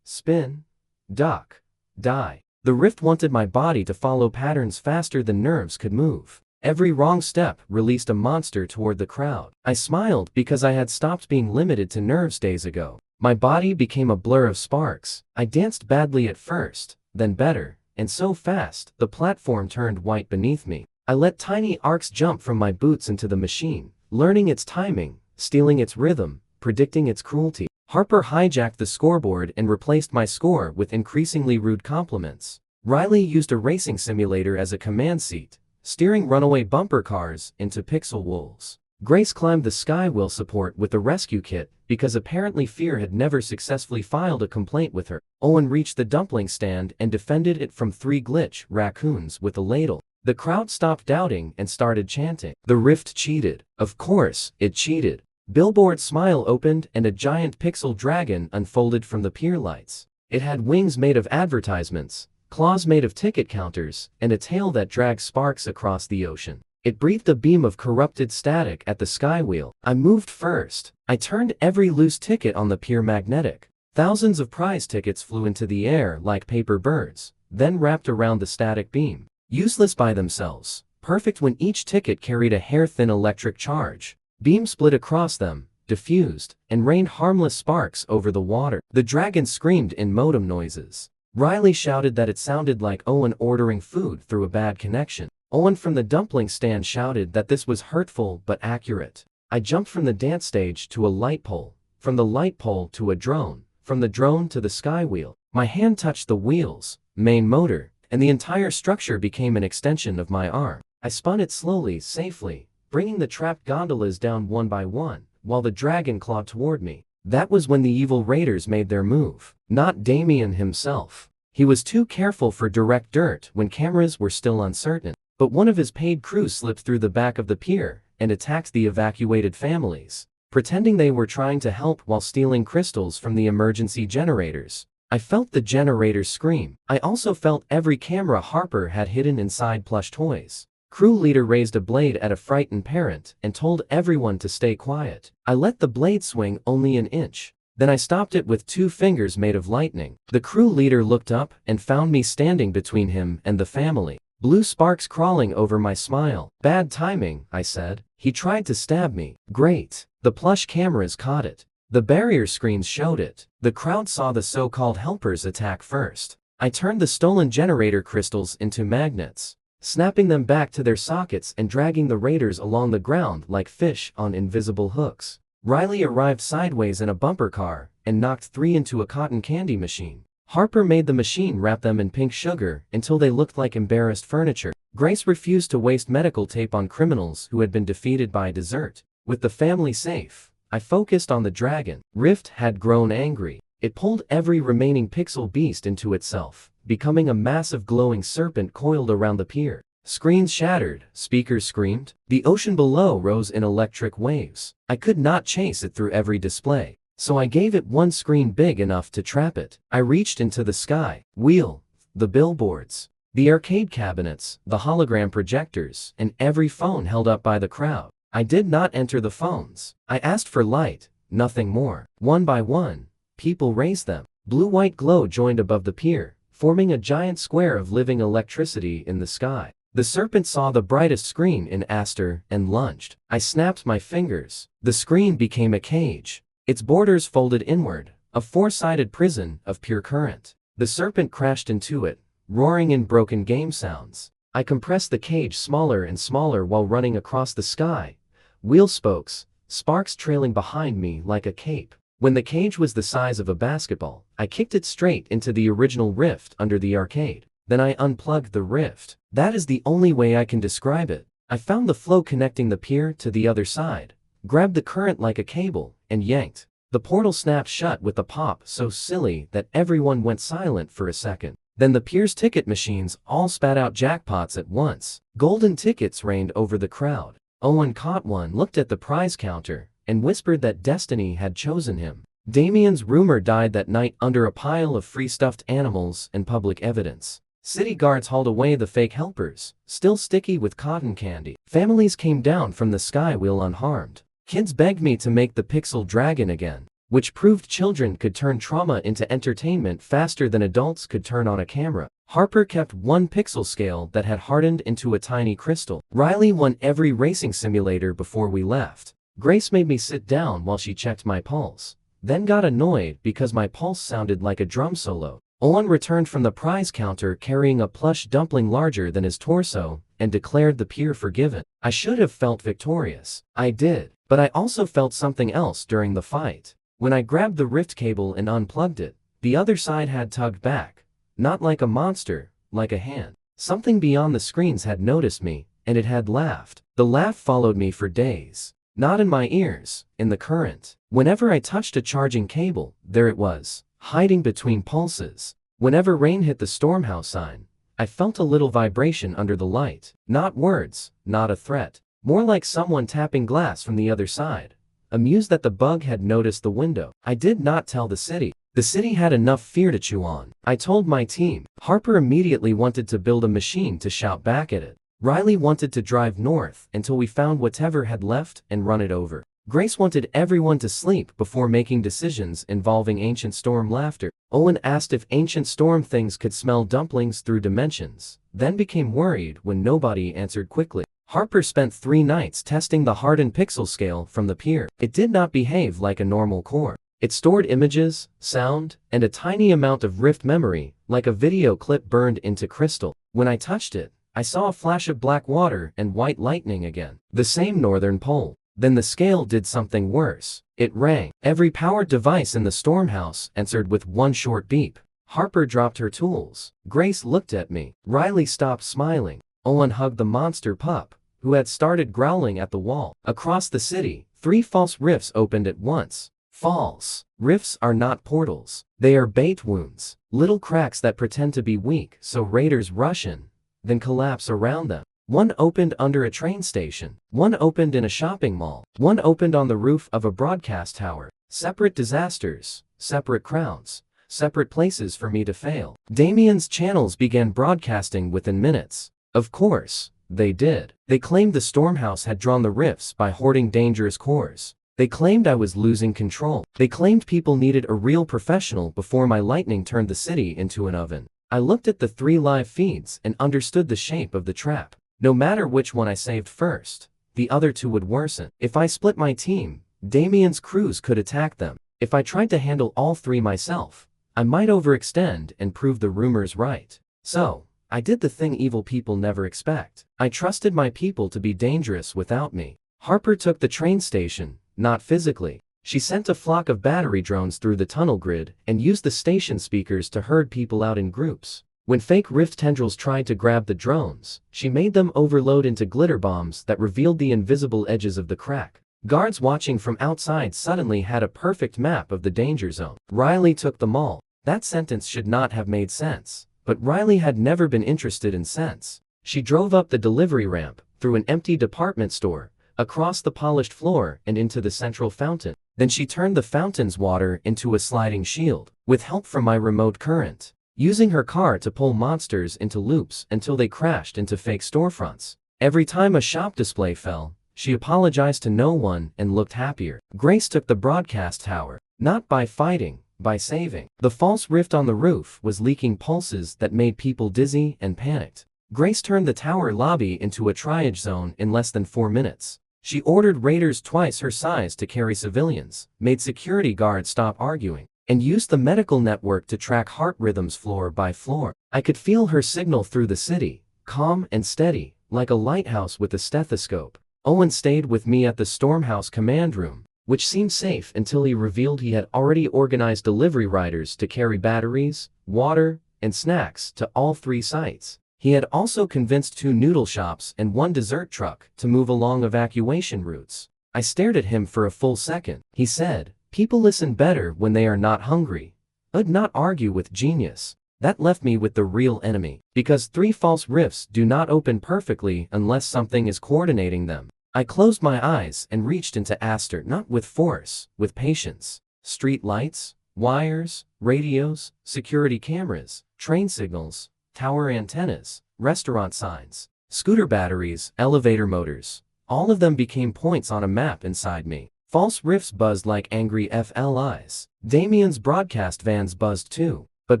spin, duck, die. The Rift wanted my body to follow patterns faster than nerves could move. Every wrong step released a monster toward the crowd. I smiled because I had stopped being limited to nerves days ago. My body became a blur of sparks. I danced badly at first, then better, and so fast, the platform turned white beneath me. I let tiny arcs jump from my boots into the machine, learning its timing, stealing its rhythm, predicting its cruelty. Harper hijacked the scoreboard and replaced my score with increasingly rude compliments. Riley used a racing simulator as a command seat, steering runaway bumper cars into pixel wolves. Grace climbed the skywheel support with the rescue kit because apparently Fear had never successfully filed a complaint with her. Owen reached the dumpling stand and defended it from 3 glitch raccoons with a ladle. The crowd stopped doubting and started chanting. The Rift cheated. Of course, it cheated. Billboard's smile opened and a giant pixel dragon unfolded from the pier lights. It had wings made of advertisements, claws made of ticket counters, and a tail that dragged sparks across the ocean. It breathed a beam of corrupted static at the skywheel. I moved first. I turned every loose ticket on the pier magnetic. Thousands of prize tickets flew into the air like paper birds, then wrapped around the static beam. Useless by themselves, perfect when each ticket carried a hair-thin electric charge. Beam split across them, diffused, and rained harmless sparks over the water. The dragon screamed in modem noises. Riley shouted that it sounded like Owen ordering food through a bad connection. Owen from the dumpling stand shouted that this was hurtful but accurate. I jumped from the dance stage to a light pole, from the light pole to a drone, from the drone to the skywheel. My hand touched the wheels, main motor, and the entire structure became an extension of my arm. I spun it slowly, safely, bringing the trapped gondolas down one by one, while the dragon clawed toward me. That was when the evil raiders made their move. Not Damien himself. He was too careful for direct dirt when cameras were still uncertain. But one of his paid crew slipped through the back of the pier and attacked the evacuated families, pretending they were trying to help while stealing crystals from the emergency generators. I felt the generators scream. I also felt every camera Harper had hidden inside plush toys. Crew leader raised a blade at a frightened parent and told everyone to stay quiet. I let the blade swing only an inch. Then I stopped it with 2 fingers made of lightning. The crew leader looked up and found me standing between him and the family. Blue sparks crawling over my smile. Bad timing, I said. He tried to stab me. Great. The plush cameras caught it. The barrier screens showed it. The crowd saw the so-called helpers attack first. I turned the stolen generator crystals into magnets, snapping them back to their sockets and dragging the raiders along the ground like fish on invisible hooks. Riley arrived sideways in a bumper car and knocked 3 into a cotton candy machine. Harper made the machine wrap them in pink sugar until they looked like embarrassed furniture. Grace refused to waste medical tape on criminals who had been defeated by dessert. With the family safe, I focused on the dragon. Rift had grown angry. It pulled every remaining pixel beast into itself, becoming a massive glowing serpent coiled around the pier. Screens shattered, speakers screamed. The ocean below rose in electric waves. I could not chase it through every display, so I gave it one screen big enough to trap it. I reached into the sky, wheel, the billboards, the arcade cabinets, the hologram projectors, and every phone held up by the crowd. I did not enter the phones. I asked for light, nothing more. One by one, people raised them. Blue-white glow joined above the pier, forming a giant square of living electricity in the sky. The serpent saw the brightest screen in Aster and lunged. I snapped my fingers. The screen became a cage. Its borders folded inward, a 4-sided prison of pure current. The serpent crashed into it, roaring in broken game sounds. I compressed the cage smaller and smaller while running across the sky, wheel spokes, sparks trailing behind me like a cape. When the cage was the size of a basketball, I kicked it straight into the original rift under the arcade. Then I unplugged the rift. That is the only way I can describe it. I found the flow connecting the pier to the other side, grabbed the current like a cable, and yanked. The portal snapped shut with a pop so silly that everyone went silent for a second. Then the pier's ticket machines all spat out jackpots at once. Golden tickets rained over the crowd. 𝗥𝗡𝗕𝗥 looked at the prize counter and whispered that destiny had chosen him. Damien's rumor died that night under a pile of free stuffed animals and public evidence. City guards hauled away the fake helpers, still sticky with cotton candy. Families came down from the sky wheel unharmed. Kids begged me to make the pixel dragon again, which proved children could turn trauma into entertainment faster than adults could turn on a camera. Harper kept one pixel scale that had hardened into a tiny crystal. Riley won every racing simulator before we left. Grace made me sit down while she checked my pulse, then got annoyed because my pulse sounded like a drum solo. Owen returned from the prize counter carrying a plush dumpling larger than his torso and declared the pier forgiven. I should have felt victorious. I did, but I also felt something else during the fight. When I grabbed the rift cable and unplugged it, the other side had tugged back. Not like a monster, like a hand. Something beyond the screens had noticed me, and it had laughed. The laugh followed me for days. Not in my ears, in the current. Whenever I touched a charging cable, there it was, hiding between pulses. Whenever rain hit the stormhouse sign, I felt a little vibration under the light. Not words, not a threat. More like someone tapping glass from the other side. Amused that the bug had noticed the window, I did not tell the city. The city had enough fear to chew on. I told my team. Harper immediately wanted to build a machine to shout back at it. Riley wanted to drive north until we found whatever had left and run it over. Grace wanted everyone to sleep before making decisions involving ancient storm laughter. Owen asked if ancient storm things could smell dumplings through dimensions, then became worried when nobody answered quickly. Harper spent 3 nights testing the hardened pixel scale from the pier. It did not behave like a normal core. It stored images, sound, and a tiny amount of rift memory, like a video clip burned into crystal. When I touched it, I saw a flash of black water and white lightning again. The same northern pole. Then the scale did something worse. It rang. Every powered device in the stormhouse answered with one short beep. Harper dropped her tools. Grace looked at me. Riley stopped smiling. Owen hugged the monster pup, who had started growling at the wall. Across the city, 3 false rifts opened at once. False. Rifts are not portals. They are bait wounds. Little cracks that pretend to be weak so raiders rush in, then collapse around them. One opened under a train station. One opened in a shopping mall. One opened on the roof of a broadcast tower. Separate disasters, separate crowds, separate places for me to fail. Damien's channels began broadcasting within minutes. Of course, they did. They claimed the stormhouse had drawn the rifts by hoarding dangerous cores. They claimed I was losing control. They claimed people needed a real professional before my lightning turned the city into an oven. I looked at the 3 live feeds and understood the shape of the trap. No matter which one I saved first, the other 2 would worsen. If I split my team, Damien's crews could attack them. If I tried to handle all 3 myself, I might overextend and prove the rumors right. So, I did the thing evil people never expect. I trusted my people to be dangerous without me. Harper took the train station, not physically. She sent a flock of battery drones through the tunnel grid and used the station speakers to herd people out in groups. When fake rift tendrils tried to grab the drones, she made them overload into glitter bombs that revealed the invisible edges of the crack. Guards watching from outside suddenly had a perfect map of the danger zone. Riley took them all. That sentence should not have made sense, but Riley had never been interested in sense. She drove up the delivery ramp, through an empty department store, across the polished floor and into the central fountain. Then she turned the fountain's water into a sliding shield, with help from my remote current, using her car to pull monsters into loops until they crashed into fake storefronts. Every time a shop display fell, she apologized to no one and looked happier. Grace took the broadcast tower, not by fighting, by saving. The false rift on the roof was leaking pulses that made people dizzy and panicked. Grace turned the tower lobby into a triage zone in less than 4 minutes. She ordered raiders twice her size to carry civilians, made security guards stop arguing, and used the medical network to track heart rhythms floor by floor. I could feel her signal through the city, calm and steady, like a lighthouse with a stethoscope. Owen stayed with me at the Stormhouse command room, which seemed safe until he revealed he had already organized delivery riders to carry batteries, water, and snacks to all 3 sites. He had also convinced 2 noodle shops and 1 dessert truck to move along evacuation routes. I stared at him for a full second. He said, "People listen better when they are not hungry. I'd not argue with genius." That left me with the real enemy. Because 3 false rifts do not open perfectly unless something is coordinating them. I closed my eyes and reached into Aster, not with force, with patience. Street lights, wires, radios, security cameras, train signals, tower antennas, restaurant signs, scooter batteries, elevator motors. All of them became points on a map inside me. False rifts buzzed like angry FLIs. Damien's broadcast vans buzzed too. But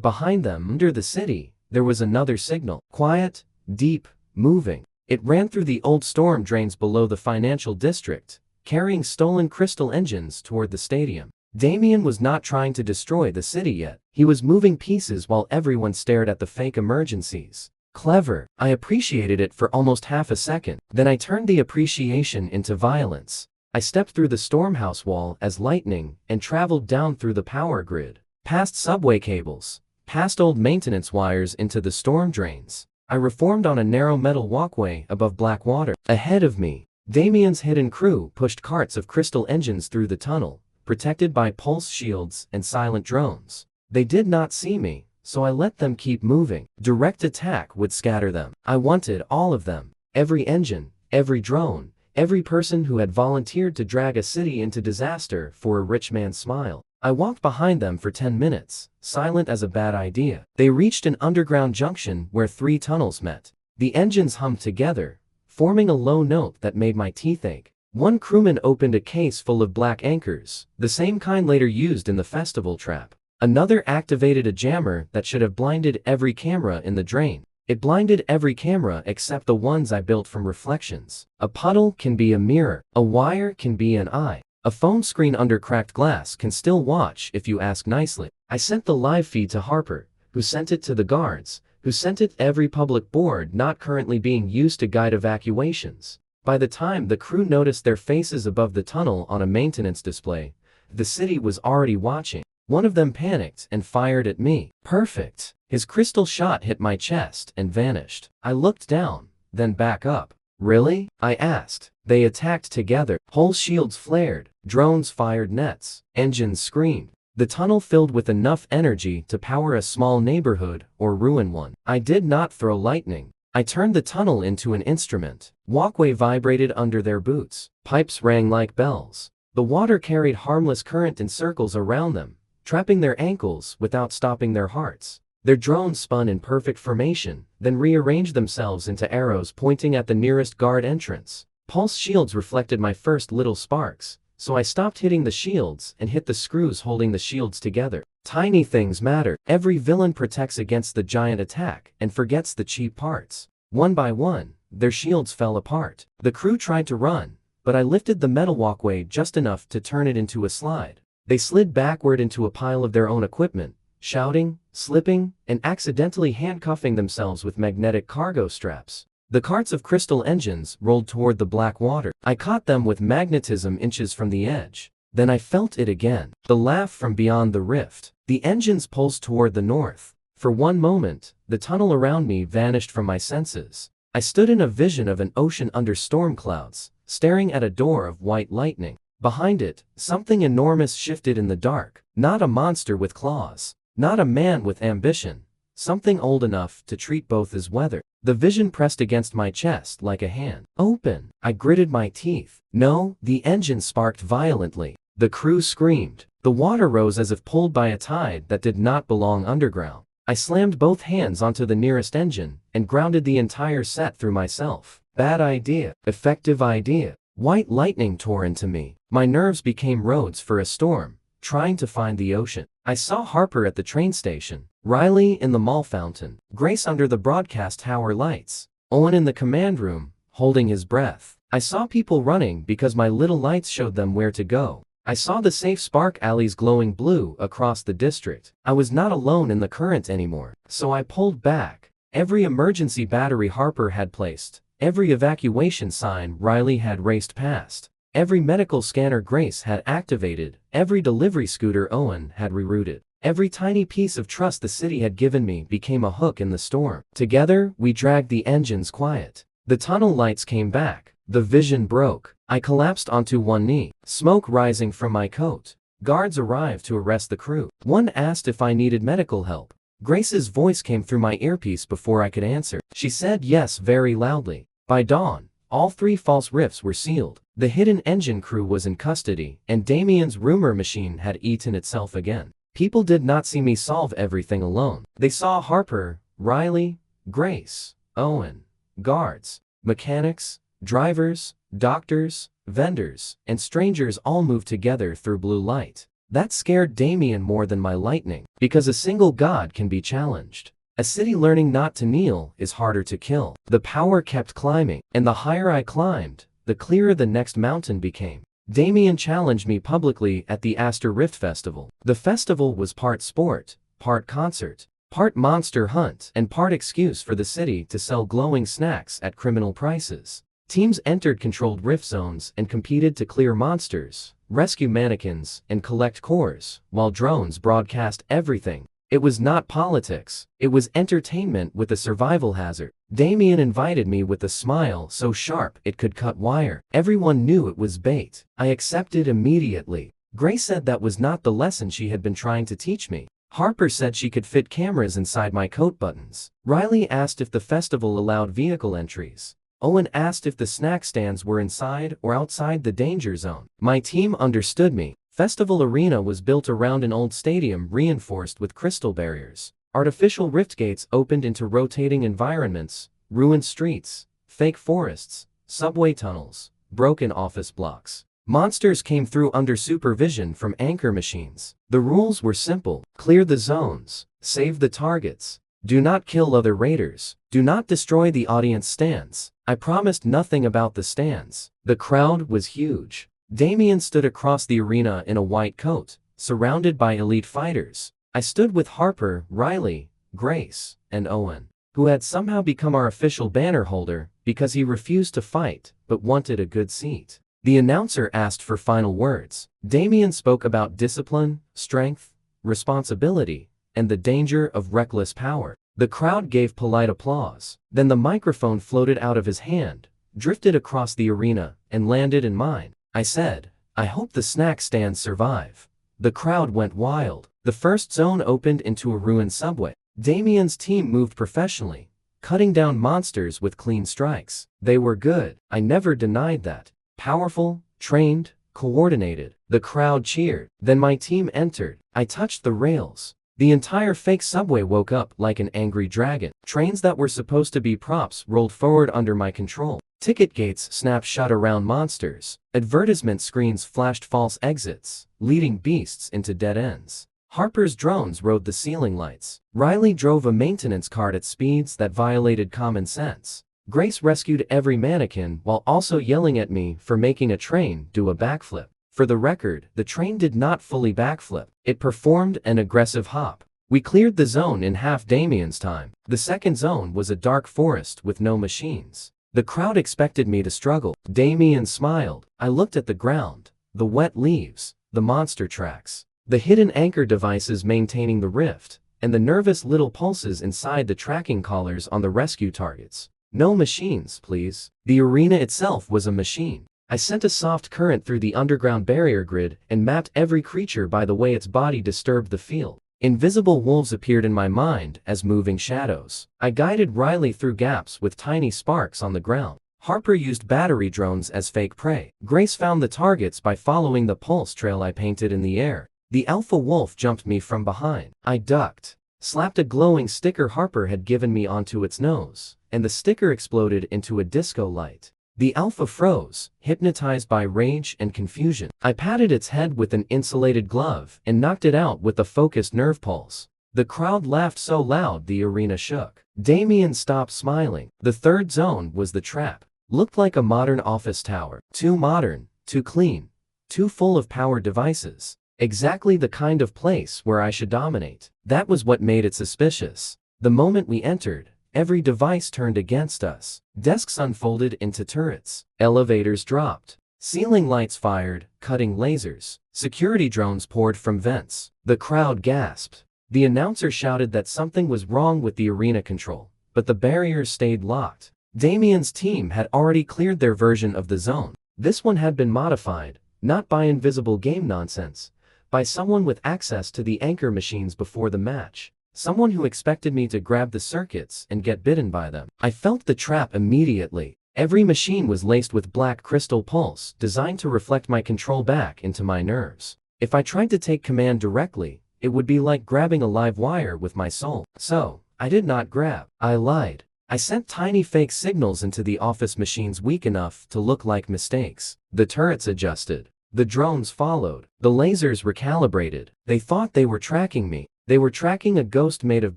behind them, under the city, there was another signal. Quiet, deep, moving. It ran through the old storm drains below the financial district, carrying stolen crystal engines toward the stadium. Damien was not trying to destroy the city yet. He was moving pieces while everyone stared at the fake emergencies. Clever. I appreciated it for almost half a second. Then I turned the appreciation into violence. I stepped through the stormhouse wall as lightning and traveled down through the power grid, past subway cables, past old maintenance wires into the storm drains. I reformed on a narrow metal walkway above black water. Ahead of me, Damien's hidden crew pushed carts of crystal engines through the tunnel, protected by pulse shields and silent drones. They did not see me, so I let them keep moving. Direct attack would scatter them. I wanted all of them. Every engine, every drone, every person who had volunteered to drag a city into disaster for a rich man's smile. I walked behind them for 10 minutes, silent as a bad idea. They reached an underground junction where 3 tunnels met. The engines hummed together, forming a low note that made my teeth ache. One crewman opened a case full of black anchors, the same kind later used in the festival trap. Another activated a jammer that should have blinded every camera in the drain. It blinded every camera except the ones I built from reflections. A puddle can be a mirror. A wire can be an eye. A phone screen under cracked glass can still watch if you ask nicely. I sent the live feed to Harper, who sent it to the guards, who sent it to every public board not currently being used to guide evacuations. By the time the crew noticed their faces above the tunnel on a maintenance display, the city was already watching. One of them panicked and fired at me. Perfect. His crystal shot hit my chest and vanished. I looked down, then back up. Really? I asked. They attacked together. Whole shields flared. Drones fired nets. Engines screamed. The tunnel filled with enough energy to power a small neighborhood or ruin one. I did not throw lightning. I turned the tunnel into an instrument. Walkway vibrated under their boots. Pipes rang like bells. The water carried harmless current in circles around them, trapping their ankles without stopping their hearts. Their drones spun in perfect formation, then rearranged themselves into arrows pointing at the nearest guard entrance. Pulse shields reflected my first little sparks, so I stopped hitting the shields and hit the screws holding the shields together. Tiny things matter. Every villain protects against the giant attack and forgets the cheap parts. One by one, their shields fell apart. The crew tried to run, but I lifted the metal walkway just enough to turn it into a slide. They slid backward into a pile of their own equipment, shouting, slipping, and accidentally handcuffing themselves with magnetic cargo straps. The carts of crystal engines rolled toward the black water. I caught them with magnetism inches from the edge. Then I felt it again. The laugh from beyond the rift. The engines pulsed toward the north. For one moment, the tunnel around me vanished from my senses. I stood in a vision of an ocean under storm clouds, staring at a door of white lightning. Behind it, something enormous shifted in the dark. Not a monster with claws. Not a man with ambition. Something old enough to treat both as weather. The vision pressed against my chest like a hand. Open. I gritted my teeth. No, the engine sparked violently. The crew screamed. The water rose as if pulled by a tide that did not belong underground. I slammed both hands onto the nearest engine and grounded the entire set through myself. Bad idea. Effective idea. White lightning tore into me. My nerves became roads for a storm, trying to find the ocean. I saw Harper at the train station, Riley in the mall fountain, Grace under the broadcast tower lights, Owen in the command room, holding his breath. I saw people running because my little lights showed them where to go. I saw the safe spark alleys glowing blue across the district. I was not alone in the current anymore, so I pulled back. Every emergency battery Harper had placed, every evacuation sign Riley had raced past, every medical scanner Grace had activated, every delivery scooter Owen had rerouted. Every tiny piece of trust the city had given me became a hook in the storm. Together, we dragged the engines quiet. The tunnel lights came back. The vision broke. I collapsed onto one knee, smoke rising from my coat. Guards arrived to arrest the crew. One asked if I needed medical help. Grace's voice came through my earpiece before I could answer. She said yes very loudly. By dawn, all 3 false rifts were sealed. The hidden engine crew was in custody, and Damien's rumor machine had eaten itself again. People did not see me solve everything alone. They saw Harper, Riley, Grace, Owen, guards, mechanics, drivers, doctors, vendors, and strangers all move together through blue light. That scared Damien more than my lightning, because a single god can be challenged. A city learning not to kneel is harder to kill. The power kept climbing, and the higher I climbed, the clearer the next mountain became. Damien challenged me publicly at the Aster Rift Festival. The festival was part sport, part concert, part monster hunt, and part excuse for the city to sell glowing snacks at criminal prices. Teams entered controlled rift zones and competed to clear monsters, rescue mannequins, and collect cores, while drones broadcast everything. It was not politics, it was entertainment with a survival hazard. Damien invited me with a smile so sharp it could cut wire. Everyone knew it was bait. I accepted immediately. Grace said that was not the lesson she had been trying to teach me. Harper said she could fit cameras inside my coat buttons. Riley asked if the festival allowed vehicle entries. Owen asked if the snack stands were inside or outside the danger zone. My team understood me. Festival Arena was built around an old stadium reinforced with crystal barriers. Artificial rift gates opened into rotating environments, ruined streets, fake forests, subway tunnels, broken office blocks. Monsters came through under supervision from anchor machines. The rules were simple: clear the zones, save the targets, do not kill other raiders, do not destroy the audience stands. I promised nothing about the stands. The crowd was huge. Damien stood across the arena in a white coat, surrounded by elite fighters. I stood with Harper, Riley, Grace, and Owen, who had somehow become our official banner holder because he refused to fight but wanted a good seat. The announcer asked for final words. Damien spoke about discipline, strength, responsibility, and the danger of reckless power. The crowd gave polite applause. Then the microphone floated out of his hand, drifted across the arena, and landed in mine. I said, "I hope the snack stands survive." The crowd went wild. The first zone opened into a ruined subway. Damien's team moved professionally, cutting down monsters with clean strikes. They were good. I never denied that. Powerful, trained, coordinated. The crowd cheered. Then my team entered. I touched the rails. The entire fake subway woke up like an angry dragon. Trains that were supposed to be props rolled forward under my control. Ticket gates snapped shut around monsters. Advertisement screens flashed false exits, leading beasts into dead ends. Harper's drones rode the ceiling lights. Riley drove a maintenance cart at speeds that violated common sense. Grace rescued every mannequin while also yelling at me for making a train do a backflip. For the record, the train did not fully backflip. It performed an aggressive hop. We cleared the zone in half Damien's time. The second zone was a dark forest with no machines. The crowd expected me to struggle. Damien smiled. I looked at the ground, the wet leaves, the monster tracks, the hidden anchor devices maintaining the rift, and the nervous little pulses inside the tracking collars on the rescue targets. No machines, please. The arena itself was a machine. I sent a soft current through the underground barrier grid and mapped every creature by the way its body disturbed the field. Invisible wolves appeared in my mind as moving shadows. I guided Riley through gaps with tiny sparks on the ground. Harper used battery drones as fake prey. Grace found the targets by following the pulse trail I painted in the air. The alpha wolf jumped me from behind. I ducked, slapped a glowing sticker Harper had given me onto its nose, and the sticker exploded into a disco light. The alpha froze, hypnotized by rage and confusion. I patted its head with an insulated glove and knocked it out with a focused nerve pulse. The crowd laughed so loud the arena shook. Damien stopped smiling. The third zone was the trap. Looked like a modern office tower. Too modern, too clean, too full of power devices. Exactly the kind of place where I should dominate. That was what made it suspicious. The moment we entered, every device turned against us. Desks unfolded into turrets. Elevators dropped. Ceiling lights fired, cutting lasers. Security drones poured from vents. The crowd gasped. The announcer shouted that something was wrong with the arena control, but the barriers stayed locked. Damien's team had already cleared their version of the zone. This one had been modified, not by invisible game nonsense, by someone with access to the anchor machines before the match. Someone who expected me to grab the circuits and get bitten by them. I felt the trap immediately. Every machine was laced with black crystal pulse, designed to reflect my control back into my nerves. If I tried to take command directly, it would be like grabbing a live wire with my soul. So, I did not grab. I lied. I sent tiny fake signals into the office machines weak enough to look like mistakes. The turrets adjusted. The drones followed. The lasers recalibrated. They thought they were tracking me. They were tracking a ghost made of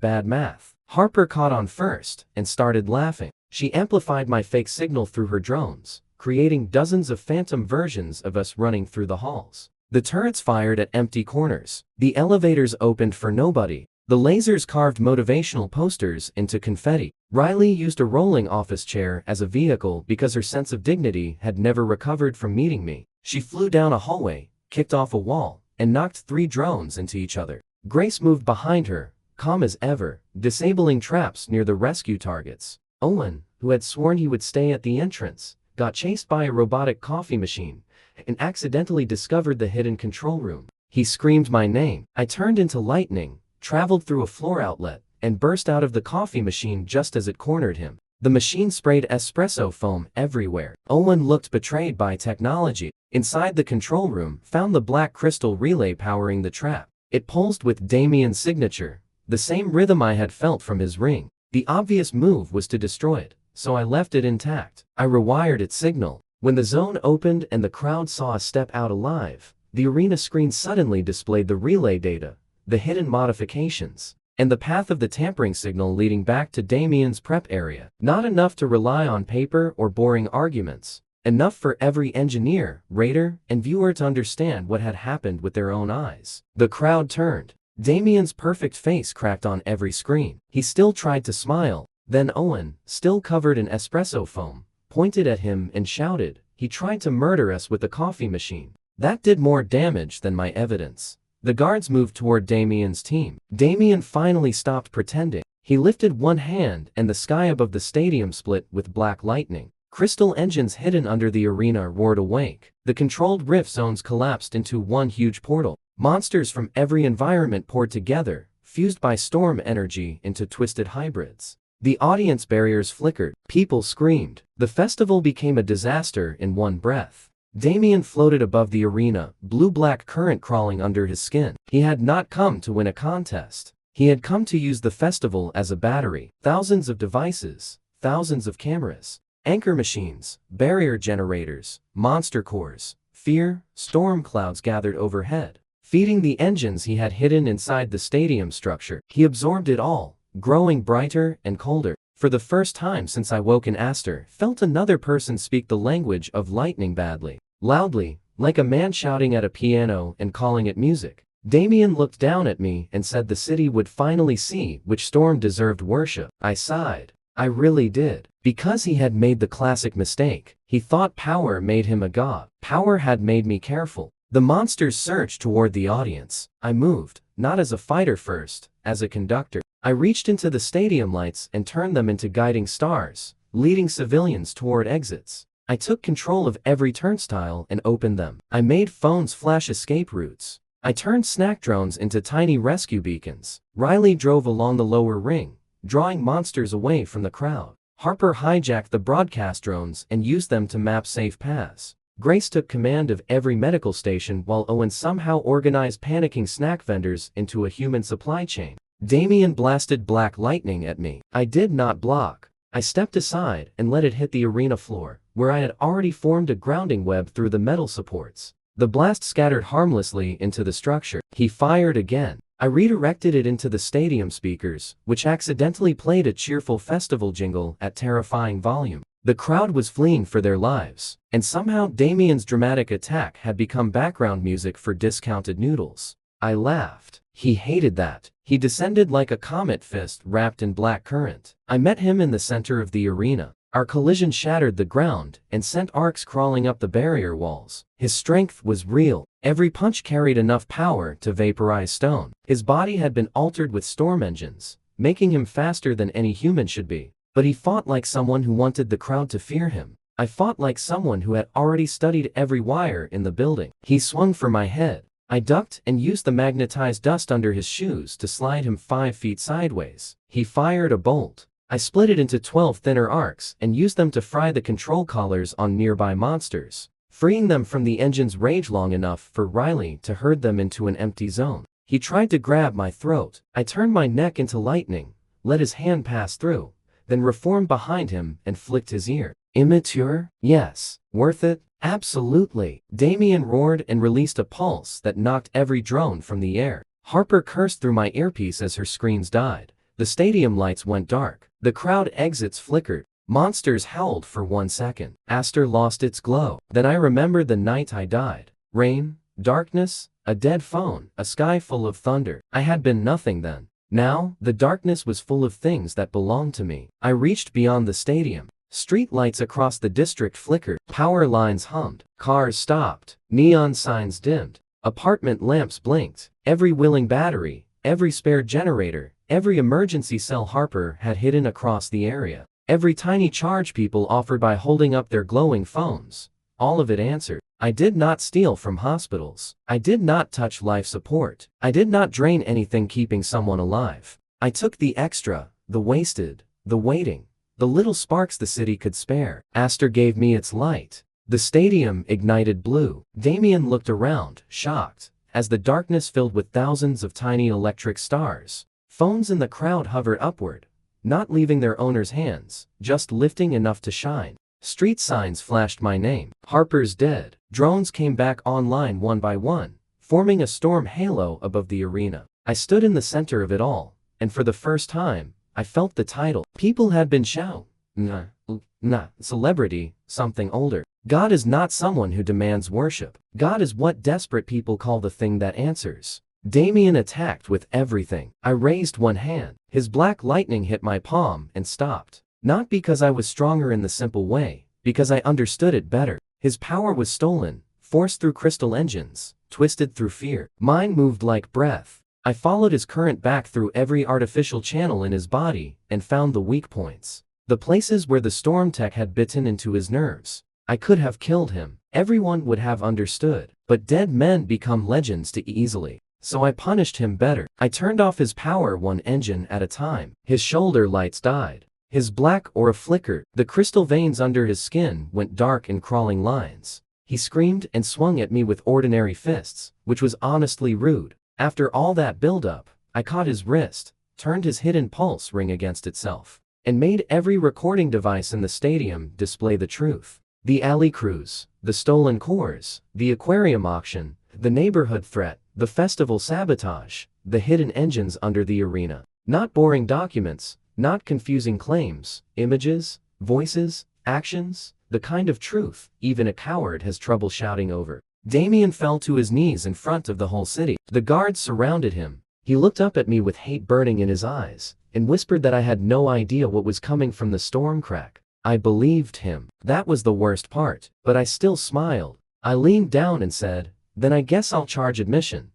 bad math. Harper caught on first and started laughing. She amplified my fake signal through her drones, creating dozens of phantom versions of us running through the halls. The turrets fired at empty corners. The elevators opened for nobody. The lasers carved motivational posters into confetti. Riley used a rolling office chair as a vehicle because her sense of dignity had never recovered from meeting me. She flew down a hallway, kicked off a wall, and knocked 3 drones into each other. Grace moved behind her, calm as ever, disabling traps near the rescue targets. Owen, who had sworn he would stay at the entrance, got chased by a robotic coffee machine and accidentally discovered the hidden control room. He screamed my name. I turned into lightning, traveled through a floor outlet, and burst out of the coffee machine just as it cornered him. The machine sprayed espresso foam everywhere. Owen looked betrayed by technology. Inside the control room, found the black crystal relay powering the trap. It pulsed with Damien's signature, the same rhythm I had felt from his ring. The obvious move was to destroy it, so I left it intact. I rewired its signal. When the zone opened and the crowd saw us step out alive, the arena screen suddenly displayed the relay data, the hidden modifications, and the path of the tampering signal leading back to Damien's prep area. Not enough to rely on paper or boring arguments. Enough for every engineer, raider, and viewer to understand what had happened with their own eyes. The crowd turned. Damien's perfect face cracked on every screen. He still tried to smile. Then Owen, still covered in espresso foam, pointed at him and shouted, "He tried to murder us with the coffee machine." That did more damage than my evidence. The guards moved toward Damien's team. Damien finally stopped pretending. He lifted one hand and the sky above the stadium split with black lightning. Crystal engines hidden under the arena roared awake. The controlled rift zones collapsed into one huge portal. Monsters from every environment poured together, fused by storm energy into twisted hybrids. The audience barriers flickered. People screamed. The festival became a disaster in one breath. Damien floated above the arena, blue-black current crawling under his skin. He had not come to win a contest. He had come to use the festival as a battery. Thousands of devices, thousands of cameras, anchor machines, barrier generators, monster cores, fear, storm clouds gathered overhead, feeding the engines he had hidden inside the stadium structure. He absorbed it all, growing brighter and colder. For the first time since I woke in Aster, felt another person speak the language of lightning badly, loudly, like a man shouting at a piano and calling it music. Damien looked down at me and said the city would finally see which storm deserved worship. I sighed. I really did. Because he had made the classic mistake. He thought power made him a god. Power had made me careful. The monsters surged toward the audience. I moved, not as a fighter first, as a conductor. I reached into the stadium lights and turned them into guiding stars, leading civilians toward exits. I took control of every turnstile and opened them. I made phones flash escape routes. I turned snack drones into tiny rescue beacons. Riley drove along the lower ring, drawing monsters away from the crowd. Harper hijacked the broadcast drones and used them to map safe paths. Grace took command of every medical station while Owen somehow organized panicking snack vendors into a human supply chain. Damien blasted black lightning at me. I did not block. I stepped aside and let it hit the arena floor, where I had already formed a grounding web through the metal supports. The blast scattered harmlessly into the structure. He fired again. I redirected it into the stadium speakers, which accidentally played a cheerful festival jingle at terrifying volume. The crowd was fleeing for their lives, and somehow Damien's dramatic attack had become background music for discounted noodles. I laughed. He hated that. He descended like a comet fist wrapped in black current. I met him in the center of the arena. Our collision shattered the ground and sent arcs crawling up the barrier walls. His strength was real, Every punch carried enough power to vaporize stone. His body had been altered with storm engines, making him faster than any human should be. But he fought like someone who wanted the crowd to fear him. I fought like someone who had already studied every wire in the building. He swung for my head. I ducked and used the magnetized dust under his shoes to slide him 5 feet sideways. He fired a bolt. I split it into 12 thinner arcs and used them to fry the control collars on nearby monsters, freeing them from the engine's rage long enough for Riley to herd them into an empty zone. He tried to grab my throat. I turned my neck into lightning, let his hand pass through, then reformed behind him and flicked his ear. Immature? Yes. Worth it? Absolutely. Damien roared and released a pulse that knocked every drone from the air. Harper cursed through my earpiece as her screens died. The stadium lights went dark. The crowd exits flickered. Monsters howled for 1 second. Aster lost its glow. Then I remembered the night I died. Rain, darkness, a dead phone, a sky full of thunder. I had been nothing then. Now, the darkness was full of things that belonged to me. I reached beyond the stadium. Street lights across the district flickered. Power lines hummed. Cars stopped. Neon signs dimmed. Apartment lamps blinked. Every willing battery, every spare generator, every emergency cell Harper had hidden across the area. Every tiny charge people offered by holding up their glowing phones. All of it answered. I did not steal from hospitals. I did not touch life support. I did not drain anything keeping someone alive. I took the extra, the wasted, the waiting, the little sparks the city could spare. Aster gave me its light. The stadium ignited blue. Damien looked around, shocked, as the darkness filled with thousands of tiny electric stars. Phones in the crowd hovered upward, not leaving their owners' hands, just lifting enough to shine. Street signs flashed my name. Harper's dead. Drones came back online one by one, forming a storm halo above the arena. I stood in the center of it all, and for the first time, I felt the title. People had been shouting, nah, celebrity, something older. God is not someone who demands worship. God is what desperate people call the thing that answers. Damien attacked with everything. I raised one hand. His black lightning hit my palm and stopped. Not because I was stronger in the simple way, because I understood it better. His power was stolen, forced through crystal engines, twisted through fear. Mine moved like breath. I followed his current back through every artificial channel in his body and found the weak points. The places where the storm tech had bitten into his nerves. I could have killed him. Everyone would have understood. But dead men become legends too easily. So I punished him better. I turned off his power one engine at a time. His shoulder lights died. His black aura flickered. The crystal veins under his skin went dark in crawling lines. He screamed and swung at me with ordinary fists, which was honestly rude. After all that buildup, I caught his wrist, turned his hidden pulse ring against itself, and made every recording device in the stadium display the truth. The alley cruise, the stolen cores, the aquarium auction, the neighborhood threat, the festival sabotage, the hidden engines under the arena. Not boring documents, not confusing claims, images, voices, actions, the kind of truth even a coward has trouble shouting over. Damien fell to his knees in front of the whole city. The guards surrounded him. He looked up at me with hate burning in his eyes, and whispered that I had no idea what was coming from the storm crack. I believed him. That was the worst part, but I still smiled. I leaned down and said, "Then I guess I'll charge admission."